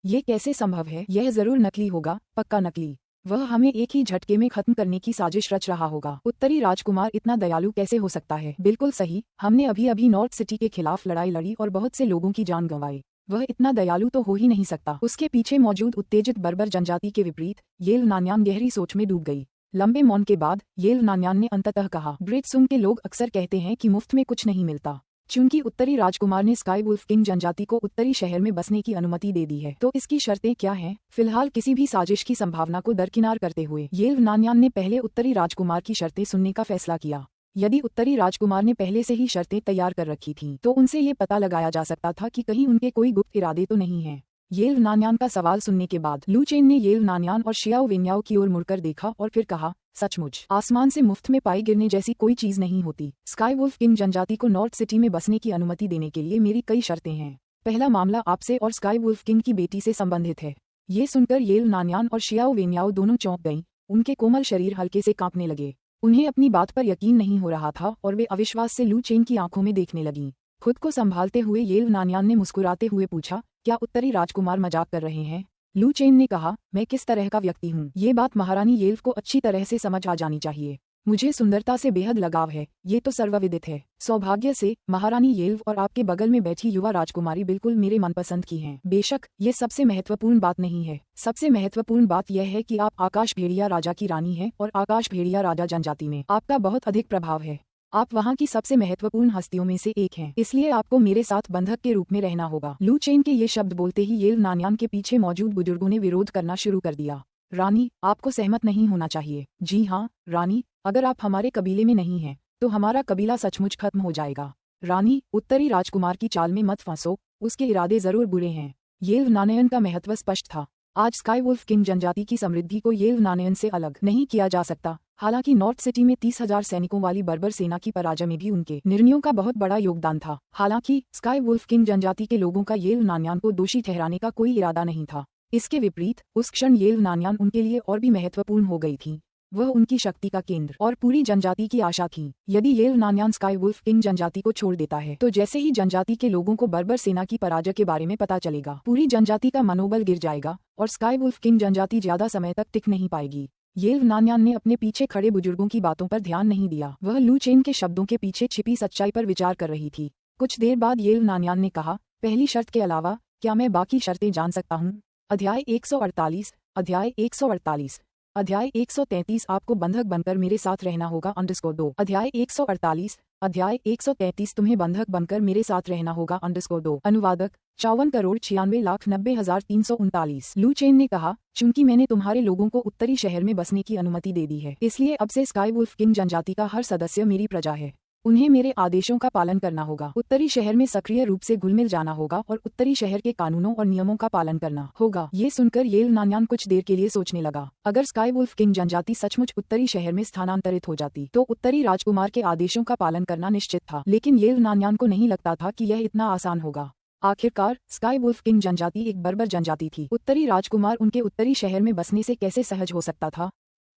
ये कैसे संभव है? यह जरूर नकली होगा, पक्का नकली। वह हमें एक ही झटके में खत्म करने की साजिश रच रहा होगा। उत्तरी राजकुमार इतना दयालु कैसे हो सकता है? बिल्कुल सही, हमने अभी अभी नॉर्थ सिटी के खिलाफ लड़ाई लड़ी और बहुत से लोगों की जान गंवाई। वह इतना दयालु तो हो ही नहीं सकता। उसके पीछे मौजूद उत्तेजित बर्बर जनजाति के विपरीत येल नान्यान गहरी सोच में डूब गई। लंबे मौन के बाद येल नान्यान ने अंततः कहा, ग्रेट सुम के लोग अक्सर कहते हैं कि मुफ्त में कुछ नहीं मिलता। चूंकि उत्तरी राजकुमार ने स्काई वुल्फ किंग जनजाति को उत्तरी शहर में बसने की अनुमति दे दी है तो इसकी शर्तें क्या हैं? फिलहाल किसी भी साजिश की संभावना को दरकिनार करते हुए येल नान्यान ने पहले उत्तरी राजकुमार की शर्तें सुनने का फैसला किया। यदि उत्तरी राजकुमार ने पहले से ही शर्तें तैयार कर रखी थीं तो उनसे ये पता लगाया जा सकता था कि कहीं उनके कोई गुप्त इरादे तो नहीं हैं। येल नान्यान का सवाल सुनने के बाद लू चेन ने येल नान्यान और शियाओ वेन्याओ की ओर मुड़कर देखा और फिर कहा, सचमुच आसमान से मुफ्त में पाई गिरने जैसी कोई चीज नहीं होती। स्काई वुल्फ किंग जनजाति को नॉर्थ सिटी में बसने की अनुमति देने के लिए मेरी कई शर्तें हैं। पहला मामला आपसे और स्काई वुल्फ किंग की बेटी से संबंधित है। ये सुनकर येल नान्यान और शियाओ वेन्याओ दोनों चौंक गईं। उनके कोमल शरीर हल्के से कांपने लगे। उन्हें अपनी बात पर यकीन नहीं हो रहा था और वे अविश्वास से लू चेन की आंखों में देखने लगीं। खुद को संभालते हुए येल नान्यान ने मुस्कुराते हुए पूछा, क्या उत्तरी राजकुमार मजाक कर रहे हैं? लू चेन ने कहा, मैं किस तरह का व्यक्ति हूँ ये बात महारानी येल्व को अच्छी तरह से समझ आ जानी चाहिए। मुझे सुंदरता से बेहद लगाव है, ये तो सर्वविदित है। सौभाग्य से महारानी येल्व और आपके बगल में बैठी युवा राजकुमारी बिल्कुल मेरे मनपसंद की हैं। बेशक ये सबसे महत्वपूर्ण बात नहीं है। सबसे महत्वपूर्ण बात यह है कि आप आकाश भेड़िया राजा की रानी हैं और आकाश भेड़िया राजा जनजाति में आपका बहुत अधिक प्रभाव है। आप वहाँ की सबसे महत्वपूर्ण हस्तियों में से एक हैं, इसलिए आपको मेरे साथ बंधक के रूप में रहना होगा। लू चेन के ये शब्द बोलते ही येल नान्यान के पीछे मौजूद बुजुर्गों ने विरोध करना शुरू कर दिया। रानी, आपको सहमत नहीं होना चाहिए। जी हाँ रानी, अगर आप हमारे कबीले में नहीं हैं तो हमारा कबीला सचमुच खत्म हो जाएगा। रानी, उत्तरी राजकुमार की चाल में मत फंसो, उसके इरादे जरूर बुरे हैं। येल नान्यान का महत्व स्पष्ट था। आज स्काई वुल्फ किंग जनजाति की समृद्धि को येल नान्यान से अलग नहीं किया जा सकता। हालांकि नॉर्थ सिटी में 30,000 सैनिकों वाली बर्बर सेना की पराजय में भी उनके निर्णयों का बहुत बड़ा योगदान था। हालांकि स्काई वुल्फ किंग जनजाति के लोगों का येल नान्यान को दोषी ठहराने का कोई इरादा नहीं था। इसके विपरीत उस क्षण येल नान्यान उनके लिए और भी महत्वपूर्ण हो गई थी। वह उनकी शक्ति का केंद्र और पूरी जनजाति की आशा थी। यदि येल नान्यान स्काई वुल्फ किंग जनजाति को छोड़ देता है तो जैसे ही जनजाति के लोगों को बर्बर सेना की पराजय के बारे में पता चलेगा, पूरी जनजाति का मनोबल गिर जाएगा और स्काई वुल्फ किंग जनजाति ज्यादा समय तक टिक नहीं पाएगी। येल नान्यान ने अपने पीछे खड़े बुजुर्गों की बातों पर ध्यान नहीं दिया। वह लू चेन के शब्दों के पीछे छिपी सच्चाई पर विचार कर रही थी। कुछ देर बाद येल नान्यान ने कहा, पहली शर्त के अलावा क्या मैं बाकी शर्तें जान सकता हूँ? अध्याय 148, अध्याय 148, अध्याय 133 आपको बंधक बनकर मेरे साथ रहना होगा _2। अध्याय 148, अध्याय 133 तुम्हें बंधक बनकर मेरे साथ रहना होगा _2। अनुवादक 54,96,90,339। लू चेन ने कहा, चूंकि मैंने तुम्हारे लोगों को उत्तरी शहर में बसने की अनुमति दे दी है, इसलिए अब से स्काई वुल्फ किंग जनजाति का हर सदस्य मेरी प्रजा है। उन्हें मेरे आदेशों का पालन करना होगा। उत्तरी शहर में सक्रिय रूप से घुल मिल जाना होगा और उत्तरी शहर के कानूनों और नियमों का पालन करना होगा। ये सुनकर येल नान्यान कुछ देर के लिए सोचने लगा। अगर स्काई वुल्फ किंग जनजाति सचमुच उत्तरी शहर में स्थानांतरित हो जाती तो उत्तरी राजकुमार के आदेशों का पालन करना निश्चित था, लेकिन येल नान्यान को नहीं लगता था कि यह इतना आसान होगा। आखिरकार स्काई वुल्फ किंग जनजाति एक बर्बर जनजाति थी। उत्तरी राजकुमार उनके उत्तरी शहर में बसने से कैसे सहज हो सकता था?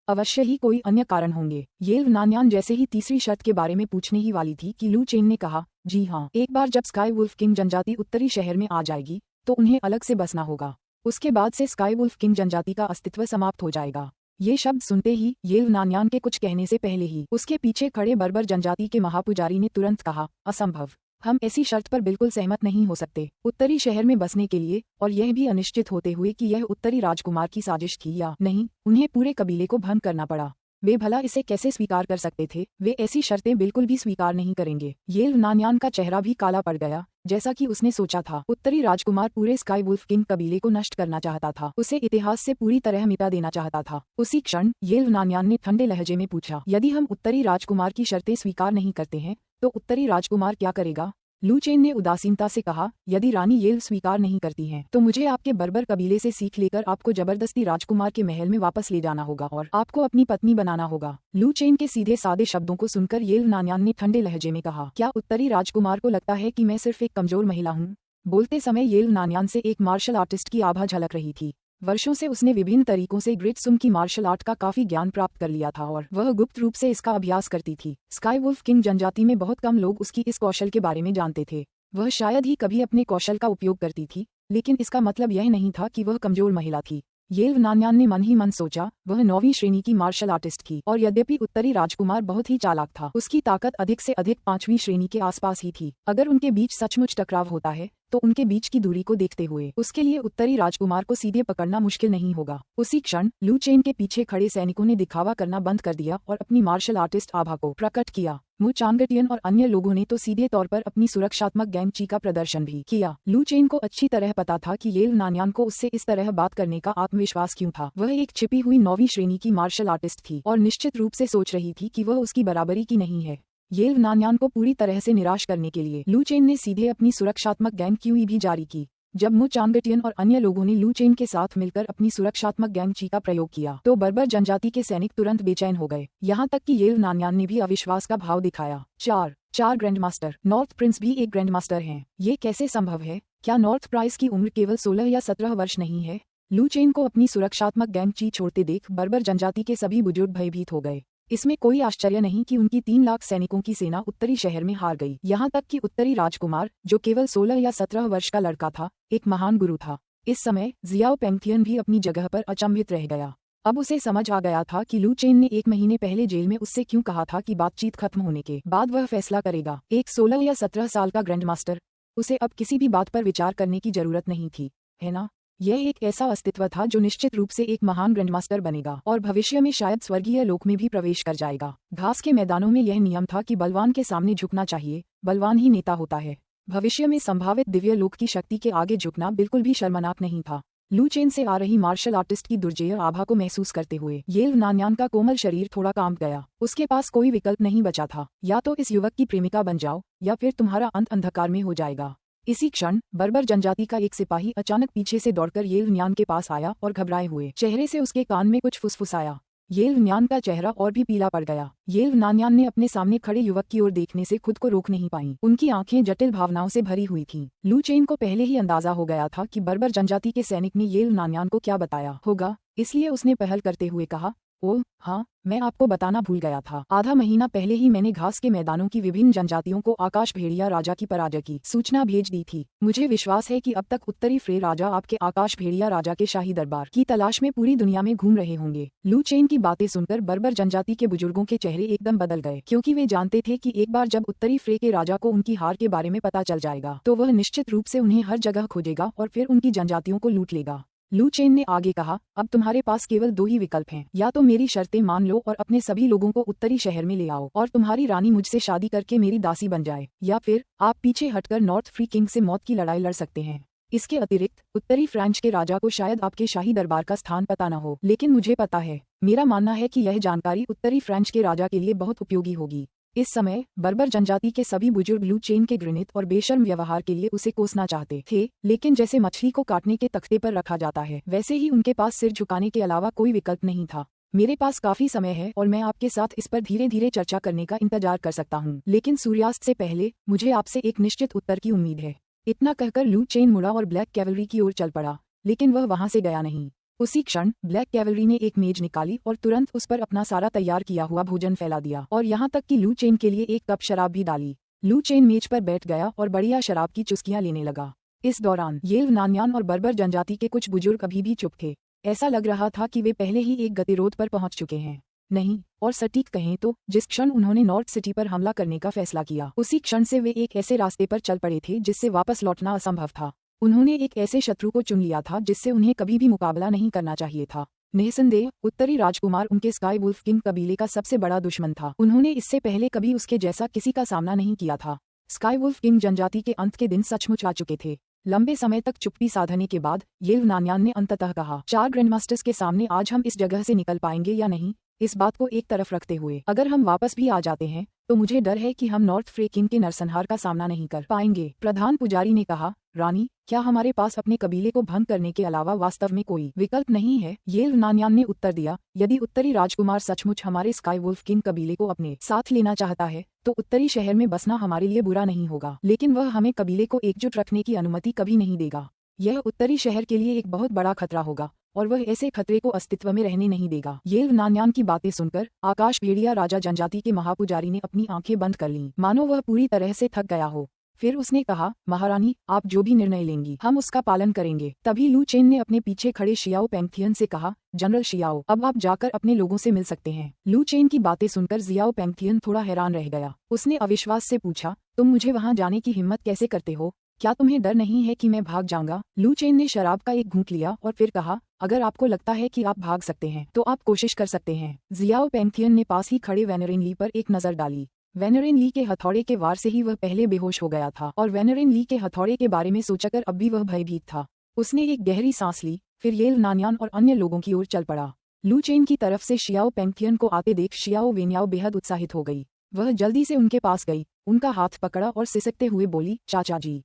अवश्य ही कोई अन्य कारण होंगे। येल नान्यान जैसे ही तीसरी शर्त के बारे में पूछने ही वाली थी कि लू चेन ने कहा, जी हाँ, एक बार जब स्काई वुल्फ किंग जनजाति उत्तरी शहर में आ जाएगी तो उन्हें अलग से बसना होगा। उसके बाद से स्काई वुल्फ किंग जनजाति का अस्तित्व समाप्त हो जाएगा। ये शब्द सुनते ही येल नान्यान के कुछ कहने से पहले ही उसके पीछे खड़े बर्बर जनजाति के महापुजारी ने तुरंत कहा, असंभव, हम ऐसी शर्त पर बिल्कुल सहमत नहीं हो सकते। उत्तरी शहर में बसने के लिए, और यह भी अनिश्चित होते हुए कि यह उत्तरी राजकुमार की साजिश थी या नहीं, उन्हें पूरे कबीले को भंग करना पड़ा। वे भला इसे कैसे स्वीकार कर सकते थे? वे ऐसी शर्तें बिल्कुल भी स्वीकार नहीं करेंगे। येल नान्यान का चेहरा भी काला पड़ गया, जैसा कि उसने सोचा था। उत्तरी राजकुमार पूरे स्काई वुल्फ किंग कबीले को नष्ट करना चाहता था, उसे इतिहास से पूरी तरह मिटा देना चाहता था। उसी क्षण येल नान्यान ने ठंडे लहजे में पूछा, यदि हम उत्तरी राजकुमार की शर्तें स्वीकार नहीं करते हैं तो उत्तरी राजकुमार क्या करेगा? लू चेन ने उदासीनता से कहा, यदि रानी येल स्वीकार नहीं करती हैं, तो मुझे आपके बर्बर कबीले से सीख लेकर आपको जबरदस्ती राजकुमार के महल में वापस ले जाना होगा और आपको अपनी पत्नी बनाना होगा। लू चेन के सीधे सादे शब्दों को सुनकर येल नान्यान ने ठंडे लहजे में कहा, क्या उत्तरी राजकुमार को लगता है कि मैं सिर्फ एक कमजोर महिला हूँ? बोलते समय येल नान्यान से एक मार्शल आर्टिस्ट की आभा झलक रही थी। वर्षों से उसने विभिन्न तरीकों से ग्रेट सुम की मार्शल आर्ट का काफी ज्ञान प्राप्त कर लिया था और वह गुप्त रूप से इसका अभ्यास करती थी। स्काई वुल्फ किंग जनजाति में बहुत कम लोग उसकी इस कौशल के बारे में जानते थे। वह शायद ही कभी अपने कौशल का उपयोग करती थी, लेकिन इसका मतलब यह नहीं था कि वह कमजोर महिला थी। येल नान्यान ने मन ही मन सोचा, वह 9वीं श्रेणी की मार्शल आर्टिस्ट थी और यद्यपि उत्तरी राजकुमार बहुत ही चालाक था, उसकी ताकत अधिक से अधिक 5वीं श्रेणी के आसपास ही थी। अगर उनके बीच सचमुच टकराव होता है तो उनके बीच की दूरी को देखते हुए उसके लिए उत्तरी राजकुमार को सीधे पकड़ना मुश्किल नहीं होगा। उसी क्षण लू चेन के पीछे खड़े सैनिकों ने दिखावा करना बंद कर दिया और अपनी मार्शल आर्टिस्ट आभा को प्रकट किया। मु चांगटियन और अन्य लोगों ने तो सीधे तौर पर अपनी सुरक्षात्मक गैंगची का प्रदर्शन भी किया। लू चेन को अच्छी तरह पता था कि येल नान्यान को उससे इस तरह बात करने का आत्मविश्वास क्यों था। वह एक छिपी हुई 9वीं श्रेणी की मार्शल आर्टिस्ट थी और निश्चित रूप से सोच रही थी कि वह उसकी बराबरी की नहीं है। येल नान्यान को पूरी तरह से निराश करने के लिए लू चेन ने सीधे अपनी सुरक्षात्मक गैंग क्यूई भी जारी की। जब मु चांगटियन और अन्य लोगों ने लू चेन के साथ मिलकर अपनी सुरक्षात्मक गैंग ची का प्रयोग किया तो बर्बर जनजाति के सैनिक तुरंत बेचैन हो गए। यहाँ तक कि येल नान्यान ने भी अविश्वास का भाव दिखाया। चार ग्रैंडमास्टर, नॉर्थ प्रिंस भी एक ग्रैंडमास्टर हैं। ये कैसे संभव है? क्या नॉर्थ प्राइस की उम्र केवल 16 या 17 वर्ष नहीं है? लू चेन को अपनी सुरक्षात्मक गैंग ची छोड़ते देख बर्बर जनजाति के सभी बुजुर्ग भयभीत हो गए। इसमें कोई आश्चर्य नहीं कि उनकी 3 लाख सैनिकों की सेना उत्तरी शहर में हार गई। यहाँ तक कि उत्तरी राजकुमार, जो केवल 16 या 17 वर्ष का लड़का था, एक महान गुरु था। इस समय जियाओ पेंगथियन भी अपनी जगह पर अचंभित रह गया। अब उसे समझ आ गया था कि लू चेन ने 1 महीने पहले जेल में उससे क्यों कहा था कि बातचीत खत्म होने के बाद वह फैसला करेगा। एक 16 या 17 साल का ग्रैंडमास्टर, उसे अब किसी भी बात पर विचार करने की जरूरत नहीं थी, है ना? यह एक ऐसा अस्तित्व था जो निश्चित रूप से एक महान ग्रैंडमास्टर बनेगा और भविष्य में शायद स्वर्गीय लोक में भी प्रवेश कर जाएगा। घास के मैदानों में यह नियम था कि बलवान के सामने झुकना चाहिए, बलवान ही नेता होता है। भविष्य में संभावित दिव्य लोक की शक्ति के आगे झुकना बिल्कुल भी शर्मनाक नहीं था। लू चेन से आ रही मार्शल आर्टिस्ट की दुर्जेय आभा को महसूस करते हुए येल नान्यान का कोमल शरीर थोड़ा कांप गया। उसके पास कोई विकल्प नहीं बचा था, या तो इस युवक की प्रेमिका बन जाओ या फिर तुम्हारा अंत अंधकार में हो जाएगा। इसी क्षण बर्बर जनजाति का एक सिपाही अचानक पीछे से दौड़कर येल न्यान के पास आया और घबराए हुए चेहरे से उसके कान में कुछ फुसफुसाया। येल न्यान का चेहरा और भी पीला पड़ गया। येल नान्यान ने अपने सामने खड़े युवक की ओर देखने से खुद को रोक नहीं पाई। उनकी आंखें जटिल भावनाओं से भरी हुई थीं। लू चेन को पहले ही अंदाजा हो गया था कि बर्बर जनजाति के सैनिक ने येल नान्यान को क्या बताया होगा, इसलिए उसने पहल करते हुए कहा, ओह हाँ, मैं आपको बताना भूल गया था। आधा महीना पहले ही मैंने घास के मैदानों की विभिन्न जनजातियों को आकाश भेड़िया राजा की पराजय की सूचना भेज दी थी। मुझे विश्वास है कि अब तक उत्तरी फ्रे राजा आपके आकाश भेड़िया राजा के शाही दरबार की तलाश में पूरी दुनिया में घूम रहे होंगे। लू चेन की बातें सुनकर बर्बर जनजाति के बुजुर्गों के चेहरे एकदम बदल गए, क्योंकि वे जानते थे कि एक बार जब उत्तरी फ्रे के राजा को उनकी हार के बारे में पता चल जाएगा तो वह निश्चित रूप से उन्हें हर जगह खोजेगा और फिर उनकी जनजातियों को लूट लेगा। लू चेन ने आगे कहा, अब तुम्हारे पास केवल 2 ही विकल्प हैं, या तो मेरी शर्तें मान लो और अपने सभी लोगों को उत्तरी शहर में ले आओ और तुम्हारी रानी मुझसे शादी करके मेरी दासी बन जाए, या फिर आप पीछे हटकर नॉर्थ फ्री किंग से मौत की लड़ाई लड़ सकते हैं। इसके अतिरिक्त उत्तरी फ्रेंच के राजा को शायद आपके शाही दरबार का स्थान पता न हो, लेकिन मुझे पता है। मेरा मानना है कि यह जानकारी उत्तरी फ्रेंच के राजा के लिए बहुत उपयोगी होगी। इस समय बर्बर जनजाति के सभी बुजुर्ग लू चेन के घृणित और बेशर्म व्यवहार के लिए उसे कोसना चाहते थे, लेकिन जैसे मछली को काटने के तख्ते पर रखा जाता है वैसे ही उनके पास सिर झुकाने के अलावा कोई विकल्प नहीं था। मेरे पास काफी समय है और मैं आपके साथ इस पर धीरे धीरे चर्चा करने का इंतजार कर सकता हूँ, लेकिन सूर्यास्त से पहले मुझे आपसे एक निश्चित उत्तर की उम्मीद है। इतना कहकर लू चेन मुड़ा और ब्लैक कैवलरी की ओर चल पड़ा, लेकिन वह वहां से गया नहीं। उसी क्षण ब्लैक कैवलरी ने एक मेज निकाली और तुरंत उस पर अपना सारा तैयार किया हुआ भोजन फैला दिया और यहाँ तक कि लू चेन के लिए एक कप शराब भी डाली। लू चेन मेज पर बैठ गया और बढ़िया शराब की चुस्कियां लेने लगा। इस दौरान येल्व नान्यान और बर्बर जनजाति के कुछ बुजुर्ग अभी भी चुप थे। ऐसा लग रहा था कि वे पहले ही एक गतिरोध पर पहुंच चुके हैं। नहीं, और सटीक कहें तो जिस क्षण उन्होंने नॉर्थ सिटी पर हमला करने का फैसला किया उसी क्षण से वे एक ऐसे रास्ते पर चल पड़े थे जिससे वापस लौटना असंभव था। उन्होंने एक ऐसे शत्रु को चुन लिया था जिससे उन्हें कभी भी मुकाबला नहीं करना चाहिए था। निःसंदेह उत्तरी राजकुमार उनके स्काई वुल्फ किंग कबीले का सबसे बड़ा दुश्मन था। उन्होंने इससे पहले कभी उसके जैसा किसी का सामना नहीं किया था। स्काई वुल्फ किंग जनजाति के अंत के दिन सचमुच आ चुके थे। लंबे समय तक चुप्पी साधने के बाद येल्व नान्यान ने अंततः कहा, 4 ग्रैंडमास्टर्स के सामने आज हम इस जगह से निकल पाएंगे या नहीं, इस बात को एक तरफ रखते हुए अगर हम वापस भी आ जाते हैं तो मुझे डर है कि हम नॉर्थ फ्रे किंग के नरसंहार का सामना नहीं कर पाएंगे। प्रधान पुजारी ने कहा, रानी, क्या हमारे पास अपने कबीले को भंग करने के अलावा वास्तव में कोई विकल्प नहीं है? येल्व नान्यान ने उत्तर दिया, यदि उत्तरी राजकुमार सचमुच हमारे स्काई वुल्फ किंग कबीले को अपने साथ लेना चाहता है तो उत्तरी शहर में बसना हमारे लिए बुरा नहीं होगा, लेकिन वह हमें कबीले को एकजुट रखने की अनुमति कभी नहीं देगा। यह उत्तरी शहर के लिए एक बहुत बड़ा खतरा होगा और वह ऐसे खतरे को अस्तित्व में रहने नहीं देगा। येल्व नान्यान की बातें सुनकर आकाश भेड़िया राजा जनजाति के महापुजारी ने अपनी आंखें बंद कर लीं, मानो वह पूरी तरह से थक गया हो। फिर उसने कहा, महारानी, आप जो भी निर्णय लेंगी हम उसका पालन करेंगे। तभी लू चेन ने अपने पीछे खड़े शियाओ पेंगथियन से कहा, जनरल शियाओ, अब आप जाकर अपने लोगों से मिल सकते हैं। लू चेन की बातें सुनकर जियाओ पेंगथियन थोड़ा हैरान रह गया। उसने अविश्वास से पूछा, तुम मुझे वहां जाने की हिम्मत कैसे करते हो? क्या तुम्हें डर नहीं है कि मैं भाग जाऊंगा? लू चेन ने शराब का एक घूंट लिया और फिर कहा, अगर आपको लगता है कि आप भाग सकते हैं तो आप कोशिश कर सकते हैं। जियाओ पेंगथियन ने पास ही खड़े वेनरेन ली पर एक नजर डाली। वेनरेन ली के हथौड़े के वार से ही वह पहले बेहोश हो गया था और वेनरेन ली के हथौड़े के बारे में सोचकर अब भी वह भयभीत था। उसने एक गहरी सांस ली, फिर येल्व नान्यान और अन्य लोगों की ओर चल पड़ा। लू चेन की तरफ से शियाओ पेंगथियन को आते देख शियाओ वेन्याओ बेहद उत्साहित हो गई। वह जल्दी से उनके पास गई, उनका हाथ पकड़ा और सिसकते हुए बोली, चाचा जी,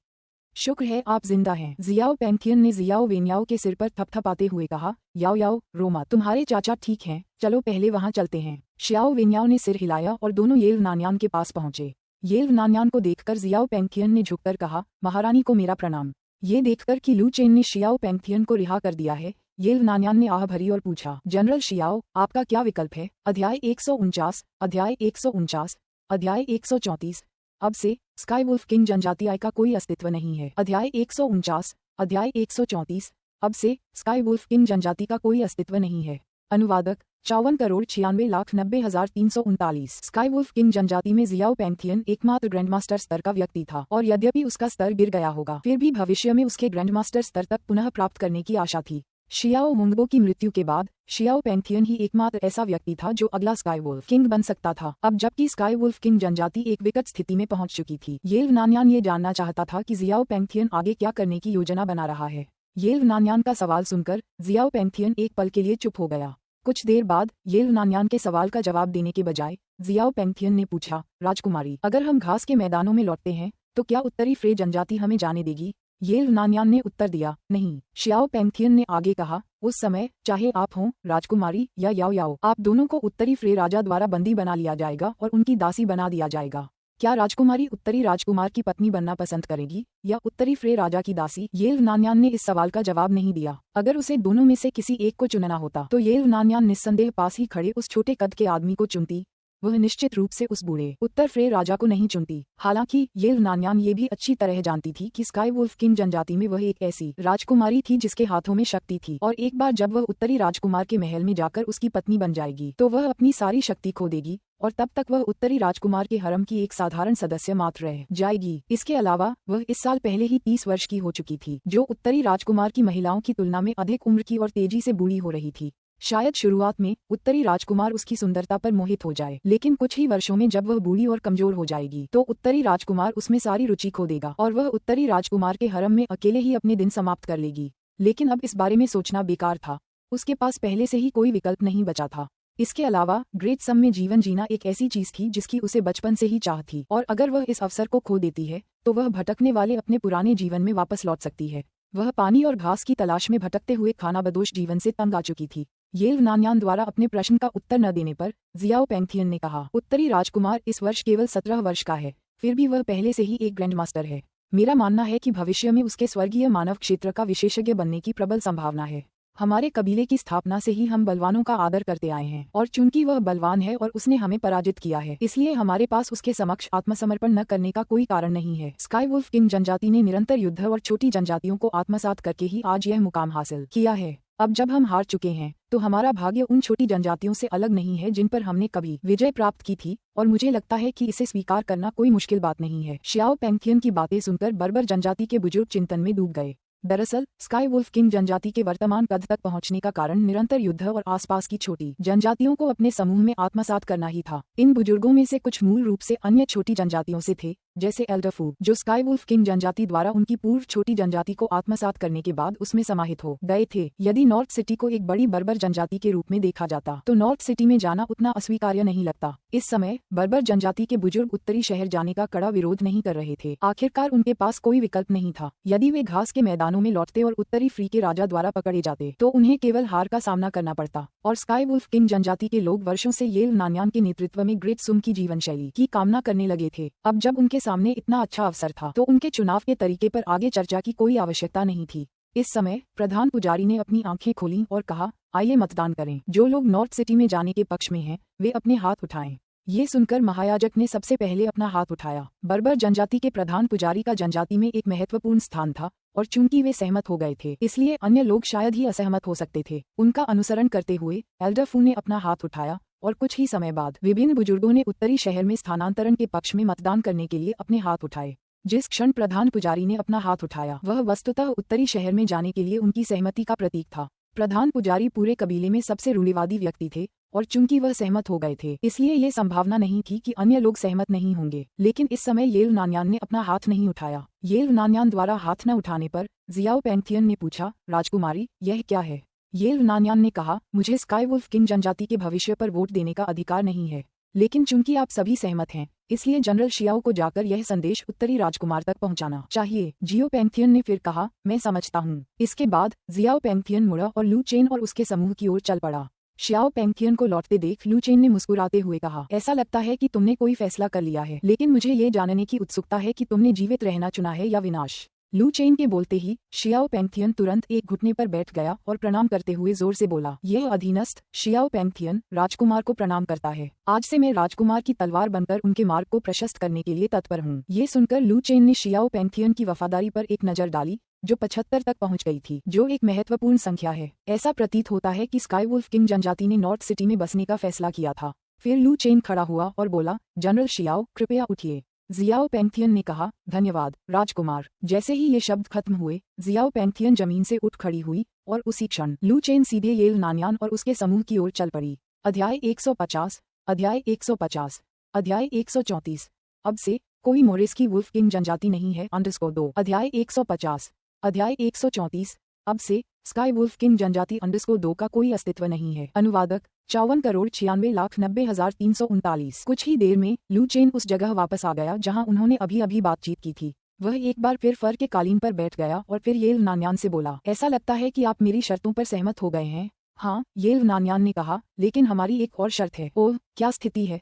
शुक्र है आप जिंदा हैं। जियाओ पेंगथियन ने जियाओ वेन्याओ के सिर पर थपथपाते हुए कहा, याओ याओ रोमा, तुम्हारे चाचा ठीक हैं, चलो पहले वहां चलते हैं। शियाओ वेन्याओ ने सिर हिलाया और दोनों येल्व नान्यान के पास पहुंचे। येल्व नान्यान को देखकर जियाओ पेंगथियन ने झुककर कहा, महारानी को मेरा प्रणाम। ये देखकर कि लू चेन ने शियाओ पेंगथियन को रिहा कर दिया है, येल्व नान्यान ने आह भरी और पूछा, जनरल शियाओ, आपका क्या विकल्प है? अध्याय 149, अध्याय 149, अध्याय 134। अब से स्काई वुल्फ किंग जनजाति का कोई अस्तित्व नहीं है। अध्याय 149, अध्याय 134। अब से स्काई वुल्फ किंग जनजाति का कोई अस्तित्व नहीं है। अनुवादक 54,96,90,339। स्काई वुल्फ किंग जनजाति में जियाओ पेंगथियन एकमात्र ग्रैंडमास्टर स्तर का व्यक्ति था और यद्यपि उसका स्तर गिर गया होगा फिर भी भविष्य में उसके ग्रैंडमास्टर स्तर तक पुनः प्राप्त करने की आशा थी। शियाओ हुंगबो की मृत्यु के बाद शियाओ पेंगथियन ही एकमात्र ऐसा व्यक्ति था जो अगला स्काई वुल्फ किंग बन सकता था। अब जबकि स्काई वुल्फ किंग जनजाति एक विकट स्थिति में पहुंच चुकी थी, येल्व नान्यान ये जानना चाहता था कि जियाओ पेंगथियन आगे क्या करने की योजना बना रहा है। येल्व नान्यान का सवाल सुनकर जियाओ पेंगथियन एक पल के लिए चुप हो गया। कुछ देर बाद येल्व नान्यान के सवाल का जवाब देने के बजाय जियाओ पेंगथियन ने पूछा, राजकुमारी, अगर हम घास के मैदानों में लौटते हैं तो क्या उत्तरी फ्रे जनजाति हमें जाने देगी? येल्व नान्यान ने उत्तर दिया, नहीं। शियाओ पेंगथियन ने आगे कहा, उस समय चाहे आप हों राजकुमारी या याओ याओ, आप दोनों को उत्तरी फ्रे राजा द्वारा बंदी बना लिया जाएगा और उनकी दासी बना दिया जाएगा। क्या राजकुमारी उत्तरी राजकुमार की पत्नी बनना पसंद करेगी या उत्तरी फ्रे राजा की दासी? येल्व नान्यान ने इस सवाल का जवाब नहीं दिया। अगर उसे दोनों में से किसी एक को चुनना होता तो येल्व नान्यान निस्संदेह पास ही खड़े उस छोटे कद के आदमी को चुनती। वह निश्चित रूप से उस बूढ़े उत्तर फ्रे राजा को नहीं चुनती। हालांकि येल्व नान्यान ये भी अच्छी तरह जानती थी कि स्काई वुल्फ किंग जनजाति में वह एक ऐसी राजकुमारी थी जिसके हाथों में शक्ति थी और एक बार जब वह उत्तरी राजकुमार के महल में जाकर उसकी पत्नी बन जाएगी तो वह अपनी सारी शक्ति खो देगी और तब तक वह उत्तरी राजकुमार के हरम की एक साधारण सदस्य मात्र रह जाएगी। इसके अलावा वह इस साल पहले ही 30 वर्ष की हो चुकी थी, जो उत्तरी राजकुमार की महिलाओं की तुलना में अधिक उम्र की और तेजी से बूढ़ी हो रही थी। शायद शुरुआत में उत्तरी राजकुमार उसकी सुंदरता पर मोहित हो जाए, लेकिन कुछ ही वर्षों में जब वह बूढ़ी और कमजोर हो जाएगी तो उत्तरी राजकुमार उसमें सारी रुचि खो देगा और वह उत्तरी राजकुमार के हरम में अकेले ही अपने दिन समाप्त कर लेगी। लेकिन अब इस बारे में सोचना बेकार था, उसके पास पहले से ही कोई विकल्प नहीं बचा था। इसके अलावा ग्रेट सम में जीवन जीना एक ऐसी चीज थी जिसकी उसे बचपन से ही चाह थी, और अगर वह इस अवसर को खो देती है तो वह भटकने वाले अपने पुराने जीवन में वापस लौट सकती है। वह पानी और घास की तलाश में भटकते हुए खानाबदोश जीवन से तंग आ चुकी थी। येल नानयान द्वारा अपने प्रश्न का उत्तर न देने पर जियाओ पेंगथियन ने कहा, उत्तरी राजकुमार इस वर्ष केवल 17 वर्ष का है, फिर भी वह पहले से ही एक ग्रैंड मास्टर है। मेरा मानना है कि भविष्य में उसके स्वर्गीय मानव क्षेत्र का विशेषज्ञ बनने की प्रबल संभावना है। हमारे कबीले की स्थापना से ही हम बलवानों का आदर करते आए हैं, और चूंकि वह बलवान है और उसने हमें पराजित किया है, इसलिए हमारे पास उसके समक्ष आत्मसमर्पण न करने का कोई कारण नहीं है। स्काई वुल्फ किंग जनजाति ने निरंतर युद्ध और छोटी जनजातियों को आत्मसात करके ही आज यह मुकाम हासिल किया है। अब जब हम हार चुके हैं तो हमारा भाग्य उन छोटी जनजातियों से अलग नहीं है जिन पर हमने कभी विजय प्राप्त की थी, और मुझे लगता है कि इसे स्वीकार करना कोई मुश्किल बात नहीं है। शियाओ पेंगथियन की बातें सुनकर बर्बर जनजाति के बुजुर्ग चिंतन में डूब गए। दरअसल स्काई वुल्फ किंग जनजाति के वर्तमान कद तक पहुंचने का कारण निरंतर युद्ध और आसपास की छोटी जनजातियों को अपने समूह में आत्मसात करना ही था। इन बुजुर्गों में से कुछ मूल रूप से अन्य छोटी जनजातियों से थे, जैसे एल्डरफू, जो स्काई वुल्फ किंग जनजाति द्वारा उनकी पूर्व छोटी जनजाति को आत्मसात करने के बाद उसमें समाहित हो गए थे। यदि नॉर्थ सिटी को एक बड़ी बर्बर जनजाति के रूप में देखा जाता तो नॉर्थ सिटी में जाना उतना अस्वीकार्य नहीं लगता। इस समय बर्बर जनजाति के बुजुर्ग उत्तरी शहर जाने का कड़ा विरोध नहीं कर रहे थे। आखिरकार उनके पास कोई विकल्प नहीं था। यदि वे घास के मैदानों में लौटते और उत्तरी फ्री के राजा द्वारा पकड़े जाते तो उन्हें केवल हार का सामना करना पड़ता, और स्काई वुल्फ किंग जनजाति के लोग वर्षों से येल नानयान के नेतृत्व में ग्रेट सुम की जीवन शैली की कामना करने लगे थे। अब जब उनके सामने इतना अच्छा अवसर था तो उनके चुनाव के तरीके पर आगे चर्चा की कोई आवश्यकता नहीं थी। इस समय प्रधान पुजारी ने अपनी आंखें खोलीं और कहा, आइए मतदान करें। जो लोग नॉर्थ सिटी में जाने के पक्ष में हैं, वे अपने हाथ उठाएं। ये सुनकर महायाजक ने सबसे पहले अपना हाथ उठाया। बर्बर जनजाति के प्रधान पुजारी का जनजाति में एक महत्वपूर्ण स्थान था, और चूंकि वे सहमत हो गए थे इसलिए अन्य लोग शायद ही असहमत हो सकते थे। उनका अनुसरण करते हुए एल्डरफू ने अपना हाथ उठाया, और कुछ ही समय बाद विभिन्न बुजुर्गों ने उत्तरी शहर में स्थानांतरण के पक्ष में मतदान करने के लिए अपने हाथ उठाए। जिस क्षण प्रधान पुजारी ने अपना हाथ उठाया वह वस्तुतः उत्तरी शहर में जाने के लिए उनकी सहमति का प्रतीक था। प्रधान पुजारी पूरे कबीले में सबसे रूढ़िवादी व्यक्ति थे, और चूंकि वह सहमत हो गए थे इसलिए ये संभावना नहीं थी कि अन्य लोग सहमत नहीं होंगे। लेकिन इस समय येल नानयान ने अपना हाथ नहीं उठाया। येल नानयान द्वारा हाथ न उठाने पर जियाओ पेंगथियन ने पूछा, राजकुमारी, यह क्या है? येल नानयान ने कहा, मुझे स्काई वुल्फ किंग जनजाति के भविष्य पर वोट देने का अधिकार नहीं है, लेकिन चूंकि आप सभी सहमत हैं इसलिए जनरल शियाओ को जाकर यह संदेश उत्तरी राजकुमार तक पहुंचाना चाहिए। जियो पेंगथियन ने फिर कहा, मैं समझता हूँ। इसके बाद जियाओ पेंगथियन मुड़ा और लू चेन और उसके समूह की ओर चल पड़ा। शियाओ पेंगथियन को लौटते देख लू चेन ने मुस्कुराते हुए कहा, ऐसा लगता है कि तुमने कोई फैसला कर लिया है, लेकिन मुझे ये जानने की उत्सुकता है कि तुमने जीवित रहना चुना है या विनाश। लू चेन के बोलते ही शियाओ पेंगथियन तुरंत एक घुटने पर बैठ गया और प्रणाम करते हुए जोर से बोला, यह अधीनस्थ शियाओ पेंगथियन राजकुमार को प्रणाम करता है। आज से मैं राजकुमार की तलवार बनकर उनके मार्ग को प्रशस्त करने के लिए तत्पर हूँ। ये सुनकर लू चेन ने शियाओ पेंगथियन की वफादारी पर एक नजर डाली, जो 75 तक पहुंच गई थी, जो एक महत्वपूर्ण संख्या है। ऐसा प्रतीत होता है कि स्काई वुल्फ किंग जनजाति ने नॉर्थ सिटी में बसने का फैसला किया था। फिर लू चेन खड़ा हुआ और बोला, जनरल शियाओ, कृपया उठिए। जियाओ पेंगथियन ने कहा, धन्यवाद राजकुमार। जैसे ही ये शब्द खत्म हुए जियाओ पेंगथियन जमीन से उठ खड़ी हुई, और उसी क्षण लू चेन सीधे येल नानयान और उसके समूह की ओर चल पड़ी। अध्याय 150, अध्याय 150, अध्याय 134। अब से कोई मोरेस्की वुल्फ किंग जनजाति नहीं है _2। अध्याय 150, अध्याय 134। अब से स्काई वुल्फ किंग जनजाति _2 का कोई अस्तित्व नहीं है। अनुवादक 54,96,90,339। कुछ ही देर में लू चेन उस जगह वापस आ गया जहां उन्होंने अभी अभी बातचीत की थी। वह एक बार फिर फर के कालीन पर बैठ गया और फिर येल नानयान से बोला, ऐसा लगता है कि आप मेरी शर्तों पर सहमत हो गए हैं। हाँ, येल नानयान ने कहा, लेकिन हमारी एक और शर्त है। ओह, क्या स्थिति है?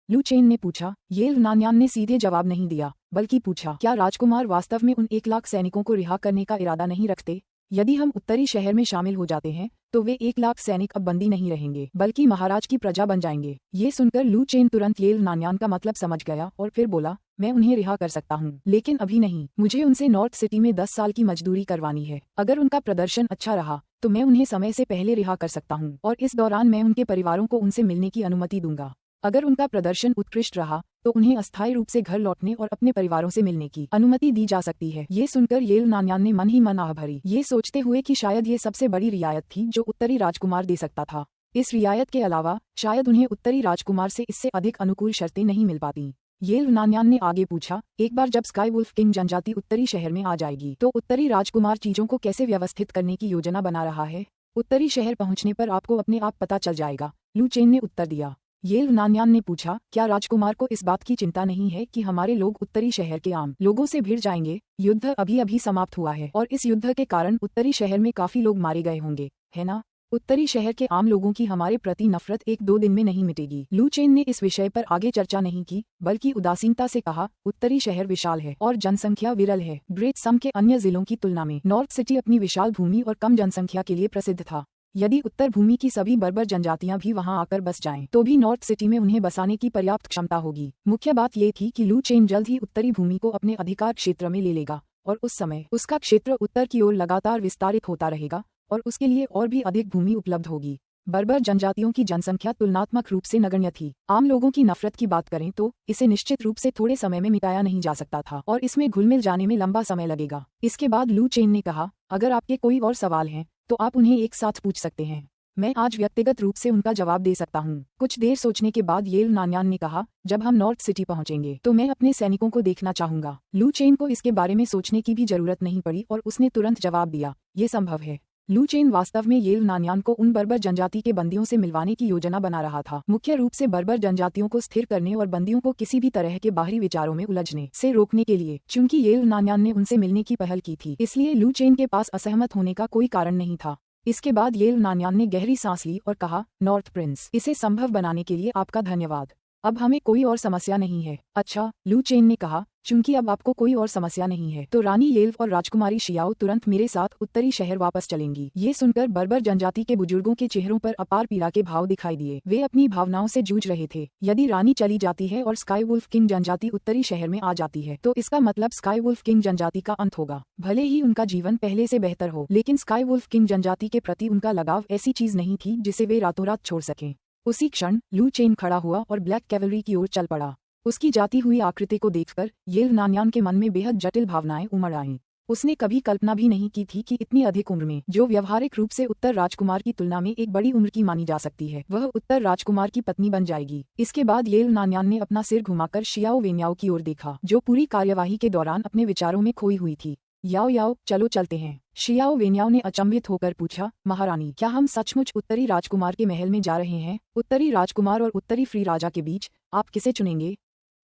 लू चेन ने पूछा। येल नानयान ने सीधे जवाब नहीं दिया, बल्कि पूछा, क्या राजकुमार वास्तव में उन 1 लाख सैनिकों को रिहा करने का इरादा नहीं रखते? यदि हम उत्तरी शहर में शामिल हो जाते हैं तो वे 1 लाख सैनिक अब बंदी नहीं रहेंगे, बल्कि महाराज की प्रजा बन जाएंगे। ये सुनकर लू चेन तुरंत येल नानयान का मतलब समझ गया और फिर बोला, मैं उन्हें रिहा कर सकता हूँ, लेकिन अभी नहीं। मुझे उनसे नॉर्थ सिटी में 10 साल की मजदूरी करवानी है। अगर उनका प्रदर्शन अच्छा रहा तो मैं उन्हें समय से पहले रिहा कर सकता हूँ, और इस दौरान मैं उनके परिवारों को उनसे मिलने की अनुमति दूंगा। अगर उनका प्रदर्शन उत्कृष्ट रहा तो उन्हें अस्थायी रूप से घर लौटने और अपने परिवारों से मिलने की अनुमति दी जा सकती है। ये सुनकर येल नानयान ने मन ही मन आह भरी, ये सोचते हुए कि शायद ये सबसे बड़ी रियायत थी जो उत्तरी राजकुमार दे सकता था। इस रियायत के अलावा शायद उन्हें उत्तरी राजकुमार से इससे अधिक अनुकूल शर्तें नहीं मिल पाती। येल नानयान ने आगे पूछा, एक बार जब स्काई वुल्फ किंग जनजाति उत्तरी शहर में आ जाएगी तो उत्तरी राजकुमार चीजों को कैसे व्यवस्थित करने की योजना बना रहा है? उत्तरी शहर पहुंचने पर आपको अपने आप पता चल जाएगा। लू चेन ने उत्तर दिया। येल नान्यान ने पूछा, क्या राजकुमार को इस बात की चिंता नहीं है कि हमारे लोग उत्तरी शहर के आम लोगों से भिड़ जाएंगे? युद्ध अभी अभी समाप्त हुआ है और इस युद्ध के कारण उत्तरी शहर में काफी लोग मारे गए होंगे, है ना? उत्तरी शहर के आम लोगों की हमारे प्रति नफरत एक दो दिन में नहीं मिटेगी। लू चेन ने इस विषय पर आगे चर्चा नहीं की, बल्कि उदासीनता से कहा, उत्तरी शहर विशाल है और जनसंख्या विरल है। ग्रेट सम के अन्य जिलों की तुलना में नॉर्थ सिटी अपनी विशाल भूमि और कम जनसंख्या के लिए प्रसिद्ध था। यदि उत्तर भूमि की सभी बर्बर जनजातियां भी वहां आकर बस जाएं, तो भी नॉर्थ सिटी में उन्हें बसाने की पर्याप्त क्षमता होगी। मुख्य बात ये थी कि लू चेन जल्द ही उत्तरी भूमि को अपने अधिकार क्षेत्र में ले लेगा और उस समय उसका क्षेत्र उत्तर की ओर लगातार विस्तारित होता रहेगा और उसके लिए और भी अधिक भूमि उपलब्ध होगी। बर्बर जनजातियों की जनसंख्या तुलनात्मक रूप से नगण्य थी। आम लोगों की नफरत की बात करें तो इसे निश्चित रूप से थोड़े समय में मिटाया नहीं जा सकता था और इसमें घुल-मिल जाने में लंबा समय लगेगा। इसके बाद लू चेन ने कहा, अगर आपके कोई और सवाल हैं तो आप उन्हें एक साथ पूछ सकते हैं। मैं आज व्यक्तिगत रूप से उनका जवाब दे सकता हूँ। कुछ देर सोचने के बाद येल नान्यान ने कहा, जब हम नॉर्थ सिटी पहुंचेंगे तो मैं अपने सैनिकों को देखना चाहूंगा। लू चेन को इसके बारे में सोचने की भी जरूरत नहीं पड़ी और उसने तुरंत जवाब दिया, ये संभव है। लू चेन वास्तव में येल नान्यान को उन बर्बर जनजाति के बंदियों से मिलवाने की योजना बना रहा था, मुख्य रूप से बर्बर जनजातियों को स्थिर करने और बंदियों को किसी भी तरह के बाहरी विचारों में उलझने से रोकने के लिए। चूंकि येल नान्यान ने उनसे मिलने की पहल की थी, इसलिए लू चेन के पास असहमत होने का कोई कारण नहीं था। इसके बाद येल नान्यान ने गहरी सांस ली और कहा, नॉर्थ प्रिंस, इसे संभव बनाने के लिए आपका धन्यवाद। अब हमें कोई और समस्या नहीं है। अच्छा, लू चेन ने कहा, चूंकि अब आपको कोई और समस्या नहीं है तो रानी येल्व और राजकुमारी शियाओ तुरंत मेरे साथ उत्तरी शहर वापस चलेंगी। ये सुनकर बर्बर जनजाति के बुजुर्गों के चेहरों पर अपार पीड़ा के भाव दिखाई दिए। वे अपनी भावनाओं से जूझ रहे थे। यदि रानी चली जाती है और स्काई वुल्फ किंग जनजाति उत्तरी शहर में आ जाती है तो इसका मतलब स्काई वुल्फ किंग जनजाति का अंत होगा। भले ही उनका जीवन पहले से बेहतर हो, लेकिन स्काई वुल्फ किंग जनजाति के प्रति उनका लगाव ऐसी चीज नहीं थी जिसे वे रातों रात छोड़ सकें। उसी क्षण लू चेन खड़ा हुआ और ब्लैक कैवलरी की ओर चल पड़ा। उसकी जाती हुई आकृति को देखकर येल नान्यान के मन में बेहद जटिल भावनाएं उमड़ आईं। उसने कभी कल्पना भी नहीं की थी कि इतनी अधिक उम्र में, जो व्यवहारिक रूप से उत्तर राजकुमार की तुलना में एक बड़ी उम्र की मानी जा सकती है, वह उत्तर राजकुमार की पत्नी बन जाएगी। इसके बाद येल नान्यान ने अपना सिर घुमाकर शियाओ वेन्याओ की ओर देखा, जो पूरी कार्यवाही के दौरान अपने विचारों में खोई हुई थी। याओ याओ, चलो चलते हैं। शियाओ वेन्याओ ने अचंभित होकर पूछा, महारानी, क्या हम सचमुच उत्तरी राजकुमार के महल में जा रहे हैं? उत्तरी राजकुमार और उत्तरी फ्री राजा के बीच आप किसे चुनेंगे?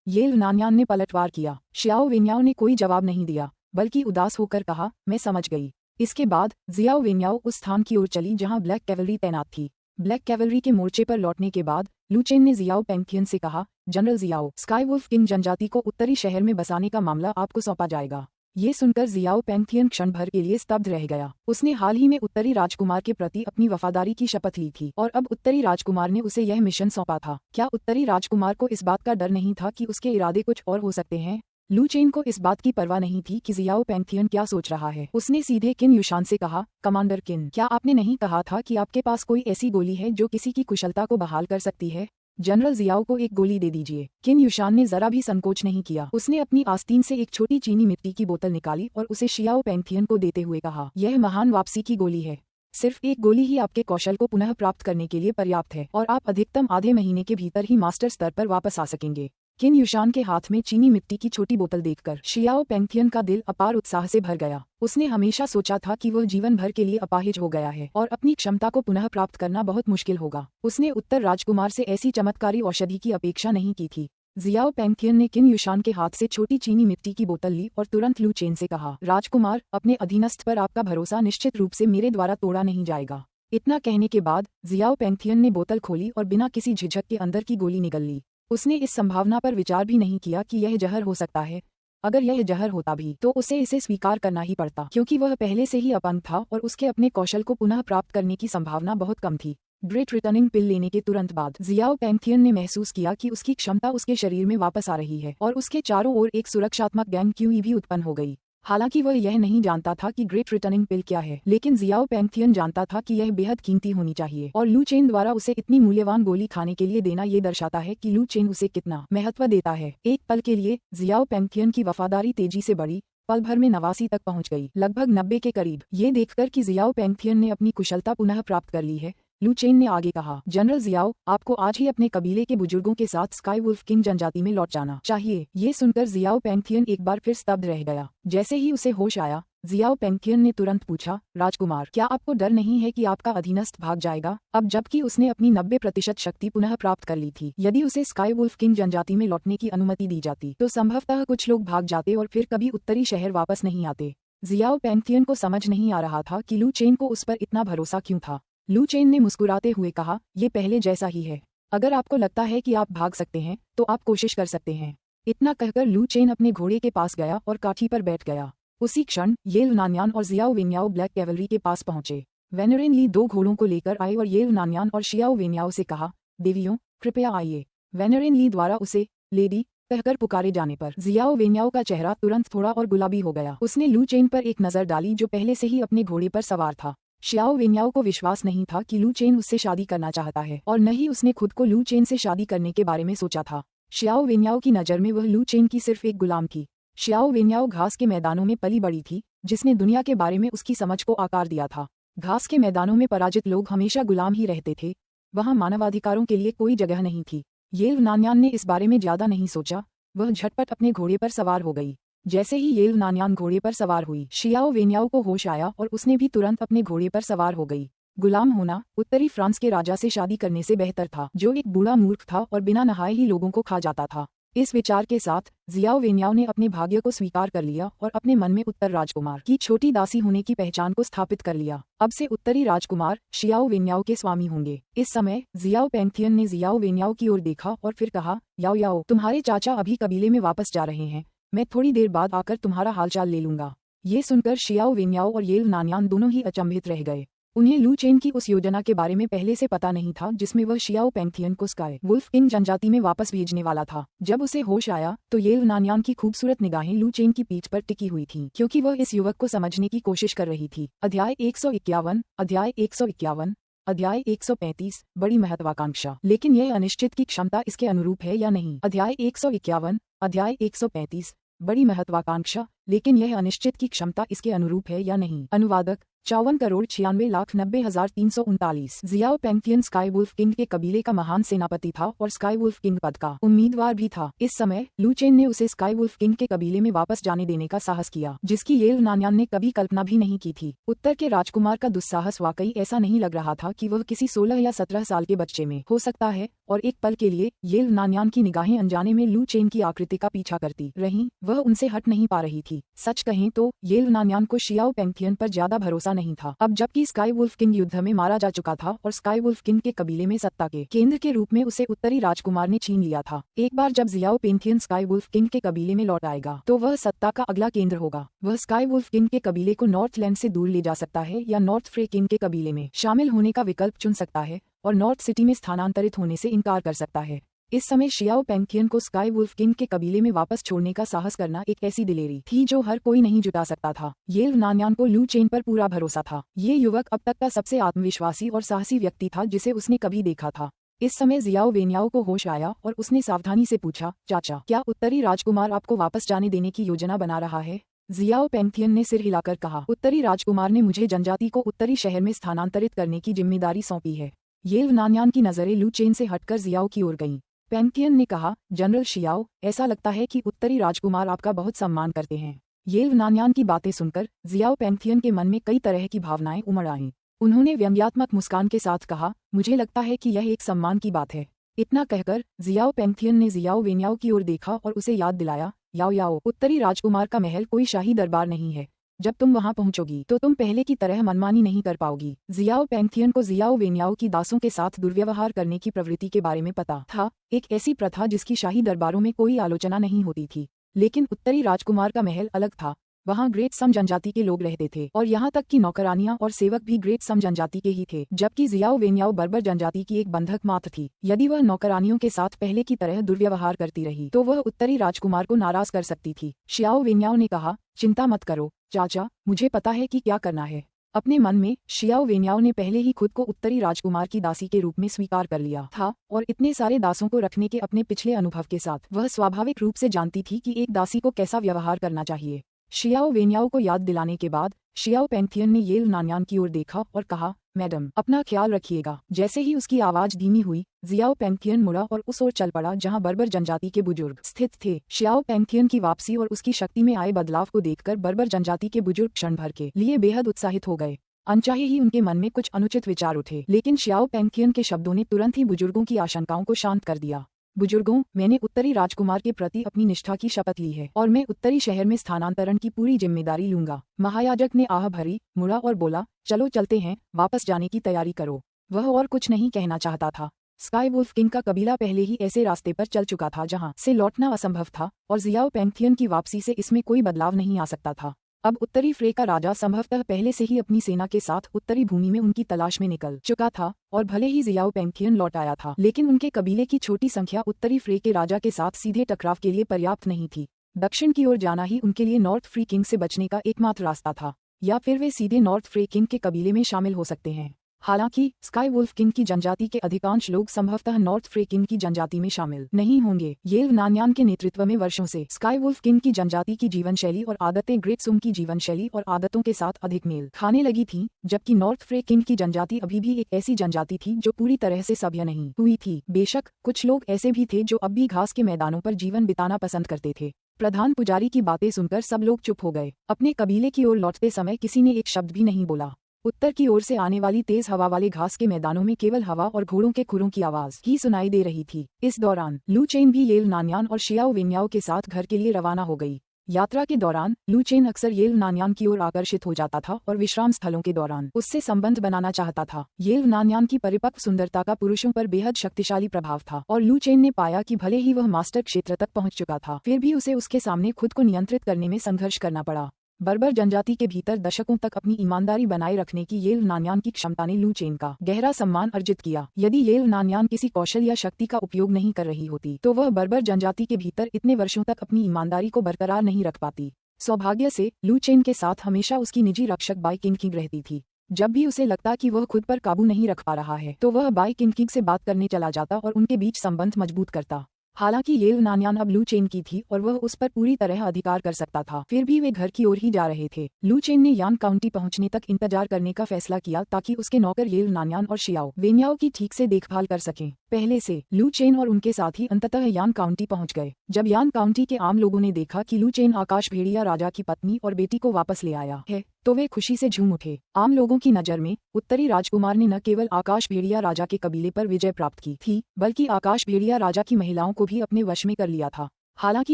येल नान्यान ने पलटवार किया। शियाओ वेन्याओ ने कोई जवाब नहीं दिया, बल्कि उदास होकर कहा, मैं समझ गई। इसके बाद जियाओ वेन्याओ उस स्थान की ओर चली जहां ब्लैक कैवलरी तैनात थी। ब्लैक कैवलरी के मोर्चे पर लौटने के बाद लू चेन ने जियाओ पेंगथियन से कहा, general Jiao, sky wolf king जनजाति को उत्तरी शहर में बसाने का मामला आपको सौंपा जाएगा। ये सुनकर जियाओ पेंगथियन क्षण भर के लिए स्तब्ध रह गया। उसने हाल ही में उत्तरी राजकुमार के प्रति अपनी वफादारी की शपथ ली थी और अब उत्तरी राजकुमार ने उसे यह मिशन सौंपा था। क्या उत्तरी राजकुमार को इस बात का डर नहीं था कि उसके इरादे कुछ और हो सकते हैं? लू चेन को इस बात की परवाह नहीं थी कि जियाओ पेंगथियन क्या सोच रहा है। उसने सीधे किन युशान से कहा, कमांडर किन, क्या आपने नहीं कहा था कि आपके पास कोई ऐसी गोली है जो किसी की कुशलता को बहाल कर सकती है? जनरल जियाओ को एक गोली दे दीजिए। किन युशान ने जरा भी संकोच नहीं किया। उसने अपनी आस्तीन से एक छोटी चीनी मिट्टी की बोतल निकाली और उसे शियाओ पेंगथियन को देते हुए कहा, यह महान वापसी की गोली है। सिर्फ एक गोली ही आपके कौशल को पुनः प्राप्त करने के लिए पर्याप्त है और आप अधिकतम आधे महीने के भीतर ही मास्टर स्तर पर वापस आ सकेंगे। किन युशान के हाथ में चीनी मिट्टी की छोटी बोतल देखकर शियाओ पेंगथियन का दिल अपार उत्साह से भर गया। उसने हमेशा सोचा था कि वह जीवन भर के लिए अपाहिज हो गया है और अपनी क्षमता को पुनः प्राप्त करना बहुत मुश्किल होगा। उसने उत्तर राजकुमार से ऐसी चमत्कारी औषधि की अपेक्षा नहीं की थी। जियाओ पेंगथियन ने किन युशान के हाथ से छोटी चीनी मिट्टी की बोतल ली और तुरंत लू चेन से कहा, राजकुमार, अपने अधीनस्थ पर आपका भरोसा निश्चित रूप से मेरे द्वारा तोड़ा नहीं जाएगा। इतना कहने के बाद जियाओ पेंगथियन ने बोतल खोली और बिना किसी झिझक के अंदर की गोली निगल ली। उसने इस संभावना पर विचार भी नहीं किया कि यह जहर हो सकता है। अगर यह जहर होता भी तो उसे इसे स्वीकार करना ही पड़ता, क्योंकि वह पहले से ही अपंग था और उसके अपने कौशल को पुनः प्राप्त करने की संभावना बहुत कम थी। ग्रेट रिटर्निंग पिल लेने के तुरंत बाद जियाओ पेंगथियन ने महसूस किया कि उसकी क्षमता उसके शरीर में वापस आ रही है और उसके चारों ओर एक सुरक्षात्मक गैंग क्यूई भी उत्पन्न हो गई। हालांकि वह यह नहीं जानता था कि ग्रेट रिटर्निंग पिल क्या है, लेकिन जियाओ पेंगथियन जानता था कि यह बेहद कीमती होनी चाहिए और लू चेन द्वारा उसे इतनी मूल्यवान गोली खाने के लिए देना ये दर्शाता है कि लू चेन उसे कितना महत्व देता है। एक पल के लिए जियाओ पेंगथियन की वफादारी तेजी से बढ़ी, पल भर में 89 तक पहुंच गई, लगभग 90 के करीब। ये देखकर कि जियाओ पेंगथियन ने अपनी कुशलता पुनः प्राप्त कर ली है, लू चेन ने आगे कहा, जनरल जियाओ, आपको आज ही अपने कबीले के बुजुर्गों के साथ स्काई वुल्फ किंग जनजाति में लौट जाना चाहिए। ये सुनकर जियाओ पेंगथियन एक बार फिर स्तब्ध रह गया। जैसे ही उसे होश आया, जियाओ पेंगथियन ने तुरंत पूछा, राजकुमार, क्या आपको डर नहीं है कि आपका अधीनस्थ भाग जाएगा? अब जबकि उसने अपनी 90% शक्ति पुनः प्राप्त कर ली थी। यदि उसे स्काई वुल्फ किंग जनजाति में लौटने की अनुमति दी जाती तो संभवतः कुछ लोग भाग जाते और फिर कभी उत्तरी शहर वापस नहीं आते। जियाओ पेंगथियन को समझ नहीं आ रहा था कि लू चेन को उस पर इतना भरोसा क्यों था। लू चेन ने मुस्कुराते हुए कहा, ये पहले जैसा ही है। अगर आपको लगता है कि आप भाग सकते हैं तो आप कोशिश कर सकते हैं। इतना कहकर लू चेन अपने घोड़े के पास गया और काठी पर बैठ गया। उसी क्षण येल नान्यान और जियाओ वेन्याओ ब्लैक कैवलरी के पास पहुंचे। वेनरेन ली 2 घोड़ों को लेकर आए और येल नान्यान और शियाओ वेन्याओ से कहा, देवियों, कृपया आइए। वेनरेन ली द्वारा उसे लेडी कहकर पुकारे जाने पर जियाओ वेन्याओ का चेहरा तुरंत थोड़ा और गुलाबी हो गया। उसने लू चेन पर एक नजर डाली जो पहले से ही अपने घोड़े पर सवार था। शियाओ वेन्याओ को विश्वास नहीं था कि लू चेन उससे शादी करना चाहता है और न ही उसने खुद को लू चेन से शादी करने के बारे में सोचा था। शियाओ वेन्याओ की नज़र में वह लू चेन की सिर्फ एक गुलाम थी। शियाओ वेन्याओ घास के मैदानों में पली बड़ी थी, जिसने दुनिया के बारे में उसकी समझ को आकार दिया था। घास के मैदानों में पराजित लोग हमेशा गुलाम ही रहते थे। वहां मानवाधिकारों के लिए कोई जगह नहीं थी। येल नान्यान ने इस बारे में ज्यादा नहीं सोचा। वह झटपट अपने घोड़े पर सवार हो गई। जैसे ही येल नान्यान घोड़े पर सवार हुई, शियाओ वेन्याओ को होश आया और उसने भी तुरंत अपने घोड़े पर सवार हो गई। गुलाम होना उत्तरी फ्रांस के राजा से शादी करने से बेहतर था, जो एक बूढ़ा मूर्ख था और बिना नहाए ही लोगों को खा जाता था। इस विचार के साथ जियाओ वेन्याओ ने अपने भाग्य को स्वीकार कर लिया और अपने मन में उत्तर राजकुमार की छोटी दासी होने की पहचान को स्थापित कर लिया। अब से उत्तरी राजकुमार शियाओ वेन्याओ के स्वामी होंगे। इस समय जियाओ पेंगथियन ने जियाओ वेन्याओ की ओर देखा और फिर कहा, याओ याओ, तुम्हारे चाचा अभी कबीले में वापस जा रहे हैं। मैं थोड़ी देर बाद आकर तुम्हारा हालचाल ले लूंगा। ये सुनकर शियाओ वेन्याओ और येल नान्यान दोनों ही अचंभित रह गए। उन्हें लू चेन की उस योजना के बारे में पहले से पता नहीं था जिसमें वह शियाओ पेंगथियन को स्काई वुल्फ किंग जनजाति में वापस भेजने वाला था। जब उसे होश आया तो येल नान्यान की खूबसूरत निगाहें लू चेन की पीठ पर टिकी हुई थीं, क्योंकि वह इस युवक को समझने की कोशिश कर रही थी। अध्याय 151, अध्याय 151, अध्याय 135, बड़ी महत्वाकांक्षा, लेकिन यह अनिश्चित की क्षमता इसके अनुरूप है या नहीं। अध्याय 151, अध्याय 135, बड़ी महत्वाकांक्षा, लेकिन यह अनिश्चित की क्षमता इसके अनुरूप है या नहीं। अनुवादक 54,96,90,339। जियाओ पेंगथियन स्काई वुल्फ किंग के कबीले का महान सेनापति था और स्काई वुल्फ किंग पद का उम्मीदवार भी था। इस समय लू चेन ने उसे स्काई वुल्फ किंग के कबीले में वापस जाने देने का साहस किया, जिसकी येल नान्यान ने कभी कल्पना भी नहीं की थी। उत्तर के राजकुमार का दुस्साहस वाकई ऐसा नहीं लग रहा था कि वह किसी 16 या 17 साल के बच्चे में हो सकता है, और एक पल के लिए येल नान्यान की निगाहें अनजाने में लू चेन की आकृति का पीछा करती रहीं। वह उनसे हट नहीं पा रही थी। सच कहें तो येल नान्यान को शियाओ पेंगथियन पर ज्यादा भरोसा नहीं था। अब जबकि स्काई वुल्फ किंग युद्ध में मारा जा चुका था और स्काई वुल्फ किंग के कबीले में सत्ता के केंद्र के रूप में उसे उत्तरी राजकुमार ने छीन लिया था। एक बार जब जियाओ पेंगथियन स्काई वुल्फ किंग के कबीले में लौट आएगा तो वह सत्ता का अगला केंद्र होगा। वह स्काई वुल्फ किंग के कबीले को नॉर्थ लैंड से दूर ले जा सकता है या नॉर्थ फ्रे किंग के कबीले में शामिल होने का विकल्प चुन सकता है और नॉर्थ सिटी में स्थानांतरित होने से इनकार कर सकता है। इस समय शियाओ पेंगथियन को स्काई वुल्फ किंग के कबीले में वापस छोड़ने का साहस करना एक ऐसी दिलेरी थी जो हर कोई नहीं जुटा सकता था। येल नान्यान को लू चेन पर पूरा भरोसा था। ये युवक अब तक का सबसे आत्मविश्वासी और साहसी व्यक्ति था जिसे उसने कभी देखा था। इस समय जियाओ वेन्याओ को होश आया और उसने सावधानी से पूछा, चाचा, क्या उत्तरी राजकुमार आपको वापस जाने देने की योजना बना रहा है? जियाओ पेंगथियन ने सिर हिलाकर कहा, उत्तरी राजकुमार ने मुझे जनजाति को उत्तरी शहर में स्थानांतरित करने की जिम्मेदारी सौंपी है। येल नान्यान की नजरें लू चेन से हटकर जियाओ की ओर गईं। पेंगथियन ने कहा, जनरल शियाओ, ऐसा लगता है कि उत्तरी राजकुमार आपका बहुत सम्मान करते हैं। येल नान्यान की बातें सुनकर जियाओ पेंगथियन के मन में कई तरह की भावनाएं उमड़ आईं। उन्होंने व्यंग्यात्मक मुस्कान के साथ कहा, मुझे लगता है कि यह एक सम्मान की बात है। इतना कहकर जियाओ पेंगथियन ने जियाओ वेन्याओ की ओर देखा और उसे याद दिलाया, याओ याओ, उत्तरी राजकुमार का महल कोई शाही दरबार नहीं है। जब तुम वहां पहुंचोगी तो तुम पहले की तरह मनमानी नहीं कर पाओगी। जियाओ पेंगथियन को जियाओ वेन्याओ की दासों के साथ दुर्व्यवहार करने की प्रवृत्ति के बारे में पता था, एक ऐसी प्रथा जिसकी शाही दरबारों में कोई आलोचना नहीं होती थी। लेकिन उत्तरी राजकुमार का महल अलग था। वहां ग्रेट सम जनजाति के लोग रहते थे और यहाँ तक कि नौकरानियां और सेवक भी ग्रेट सम जनजाति के ही थे, जबकि जियाओ वेन्याओ बर्बर जनजाति की एक बंधक मात्र थी। यदि वह नौकरानियों के साथ पहले की तरह दुर्व्यवहार करती रही तो वह उत्तरी राजकुमार को नाराज कर सकती थी। शियाओ वेन्याओ ने कहा, चिंता मत करो चाचा, मुझे पता है कि क्या करना है। अपने मन में शियाओ वेन्याओ ने पहले ही खुद को उत्तरी राजकुमार की दासी के रूप में स्वीकार कर लिया था और इतने सारे दासों को रखने के अपने पिछले अनुभव के साथ वह स्वाभाविक रूप से जानती थी कि एक दासी को कैसा व्यवहार करना चाहिए। शियाओ वेन्याओ को याद दिलाने के बाद शियाओ पेंथियन ने येल नान्यान की ओर देखा और कहा, मैडम, अपना ख्याल रखिएगा। जैसे ही उसकी आवाज धीमी हुई, जियाओ पेंथियन मुड़ा और उस ओर चल पड़ा जहां बर्बर जनजाति के बुजुर्ग स्थित थे। शियाओ पेंथियन की वापसी और उसकी शक्ति में आए बदलाव को देखकर बर्बर जनजाति के बुजुर्ग क्षण भर के लिए बेहद उत्साहित हो गए। अनचाहे ही उनके मन में कुछ अनुचित विचार उठे, लेकिन शियाओ पेंथियन के शब्दों ने तुरंत ही बुजुर्गों की आशंकाओं को शांत कर दिया। बुजुर्गों, मैंने उत्तरी राजकुमार के प्रति अपनी निष्ठा की शपथ ली है और मैं उत्तरी शहर में स्थानांतरण की पूरी जिम्मेदारी लूंगा। महायाजक ने आह भरी, मुड़ा और बोला, चलो चलते हैं, वापस जाने की तैयारी करो। वह और कुछ नहीं कहना चाहता था। स्काई वुल्फ किंग का कबीला पहले ही ऐसे रास्ते पर चल चुका था जहां से लौटना असंभव था और जियाओ पेंथियन की वापसी से इसमें कोई बदलाव नहीं आ सकता था। अब उत्तरी फ्रे का राजा संभवतः पहले से ही अपनी सेना के साथ उत्तरी भूमि में उनकी तलाश में निकल चुका था और भले ही जियाओ पेंथियन लौट आया था, लेकिन उनके कबीले की छोटी संख्या उत्तरी फ्रे के राजा के साथ सीधे टकराव के लिए पर्याप्त नहीं थी। दक्षिण की ओर जाना ही उनके लिए नॉर्थ फ्री किंग से बचने का एकमात्र रास्ता था, या फिर वे सीधे नॉर्थ फ्रे किंग के कबीले में शामिल हो सकते हैं। हालांकि स्काई वुल्फ किंग की जनजाति के अधिकांश लोग संभवतः नॉर्थ फ्रे किंग की जनजाति में शामिल नहीं होंगे। येल नान्यान के नेतृत्व में वर्षों से स्काई वुल्फ किंग की जनजाति की जीवन शैली और आदतें ग्रेट सुम की जीवन शैली और आदतों के साथ अधिक मेल खाने लगी थी, जबकि नॉर्थ फ्रे किंग की जनजाति अभी भी एक ऐसी जनजाति थी जो पूरी तरह से सभ्य नहीं हुई थी। बेशक कुछ लोग ऐसे भी थे जो अब भी घास के मैदानों पर जीवन बिताना पसंद करते थे। प्रधान पुजारी की बातें सुनकर सब लोग चुप हो गए। अपने कबीले की ओर लौटते समय किसी ने एक शब्द भी नहीं बोला। उत्तर की ओर से आने वाली तेज हवा वाले घास के मैदानों में केवल हवा और घोड़ों के खुरों की आवाज ही सुनाई दे रही थी। इस दौरान लू चेन भी येल नान्यान और शियाओ वेन्याओ के साथ घर के लिए रवाना हो गई। यात्रा के दौरान लू चेन अक्सर येल नान्यान की ओर आकर्षित हो जाता था और विश्राम स्थलों के दौरान उससे संबंध बनाना चाहता था। येल नान्यान की परिपक्व सुंदरता का पुरुषों पर बेहद शक्तिशाली प्रभाव था और लू चेन ने पाया कि भले ही वह मास्टर क्षेत्र तक पहुंच चुका था, फिर भी उसे उसके सामने खुद को नियंत्रित करने में संघर्ष करना पड़ा। बर्बर जनजाति के भीतर दशकों तक अपनी ईमानदारी बनाए रखने की येल नान्यान की क्षमता ने लू चेन का गहरा सम्मान अर्जित किया। यदि येल नान्यान किसी कौशल या शक्ति का उपयोग नहीं कर रही होती तो वह बर्बर जनजाति के भीतर इतने वर्षों तक अपनी ईमानदारी को बरकरार नहीं रख पाती। सौभाग्य से लू चेन के साथ हमेशा उसकी निजी रक्षक बाई किंग किंग रहती थी। जब भी उसे लगता कि वह खुद पर काबू नहीं रख पा रहा है तो वह बाई किंग किंग से बात करने चला जाता और उनके बीच संबंध मजबूत करता। हालांकि येल नान्यान अब लू चेन की थी और वह उस पर पूरी तरह अधिकार कर सकता था, फिर भी वे घर की ओर ही जा रहे थे। लू चेन ने यान काउंटी पहुंचने तक इंतजार करने का फैसला किया ताकि उसके नौकर येल नान्यान और शियाओ वेन्याओ की ठीक से देखभाल कर सकें। पहले से लू चेन और उनके साथी अंततः यान काउंटी पहुंच गए। जब यान काउंटी के आम लोगों ने देखा कि लू चेन आकाश भेड़िया राजा की पत्नी और बेटी को वापस ले आया है तो वे खुशी से झूम उठे। आम लोगों की नजर में उत्तरी राजकुमार ने न केवल आकाश भेड़िया राजा के कबीले पर विजय प्राप्त की थी, बल्कि आकाश भेड़िया राजा की महिलाओं को भी अपने वश में कर लिया था। हालांकि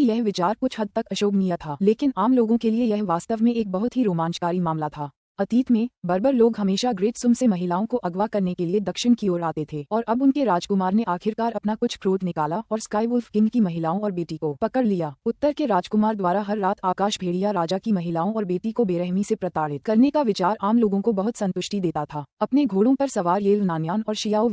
यह विचार कुछ हद तक अशोभनीय था, लेकिन आम लोगों के लिए यह वास्तव में एक बहुत ही रोमांचकारी मामला था। अतीत में बर्बर लोग हमेशा ग्रेट सुम से महिलाओं को अगवा करने के लिए दक्षिण की ओर आते थे और अब उनके राजकुमार ने आखिरकार अपना कुछ क्रोध निकाला और स्काई वुल्फ किंग की महिलाओं और बेटी को पकड़ लिया। उत्तर के राजकुमार द्वारा हर रात आकाश भेड़िया राजा की महिलाओं और बेटी को बेरहमी से प्रताड़ित करने का विचार आम लोगों को बहुत संतुष्टि देता था। अपने घोड़ों पर सवार येल नान्यान और शियाओ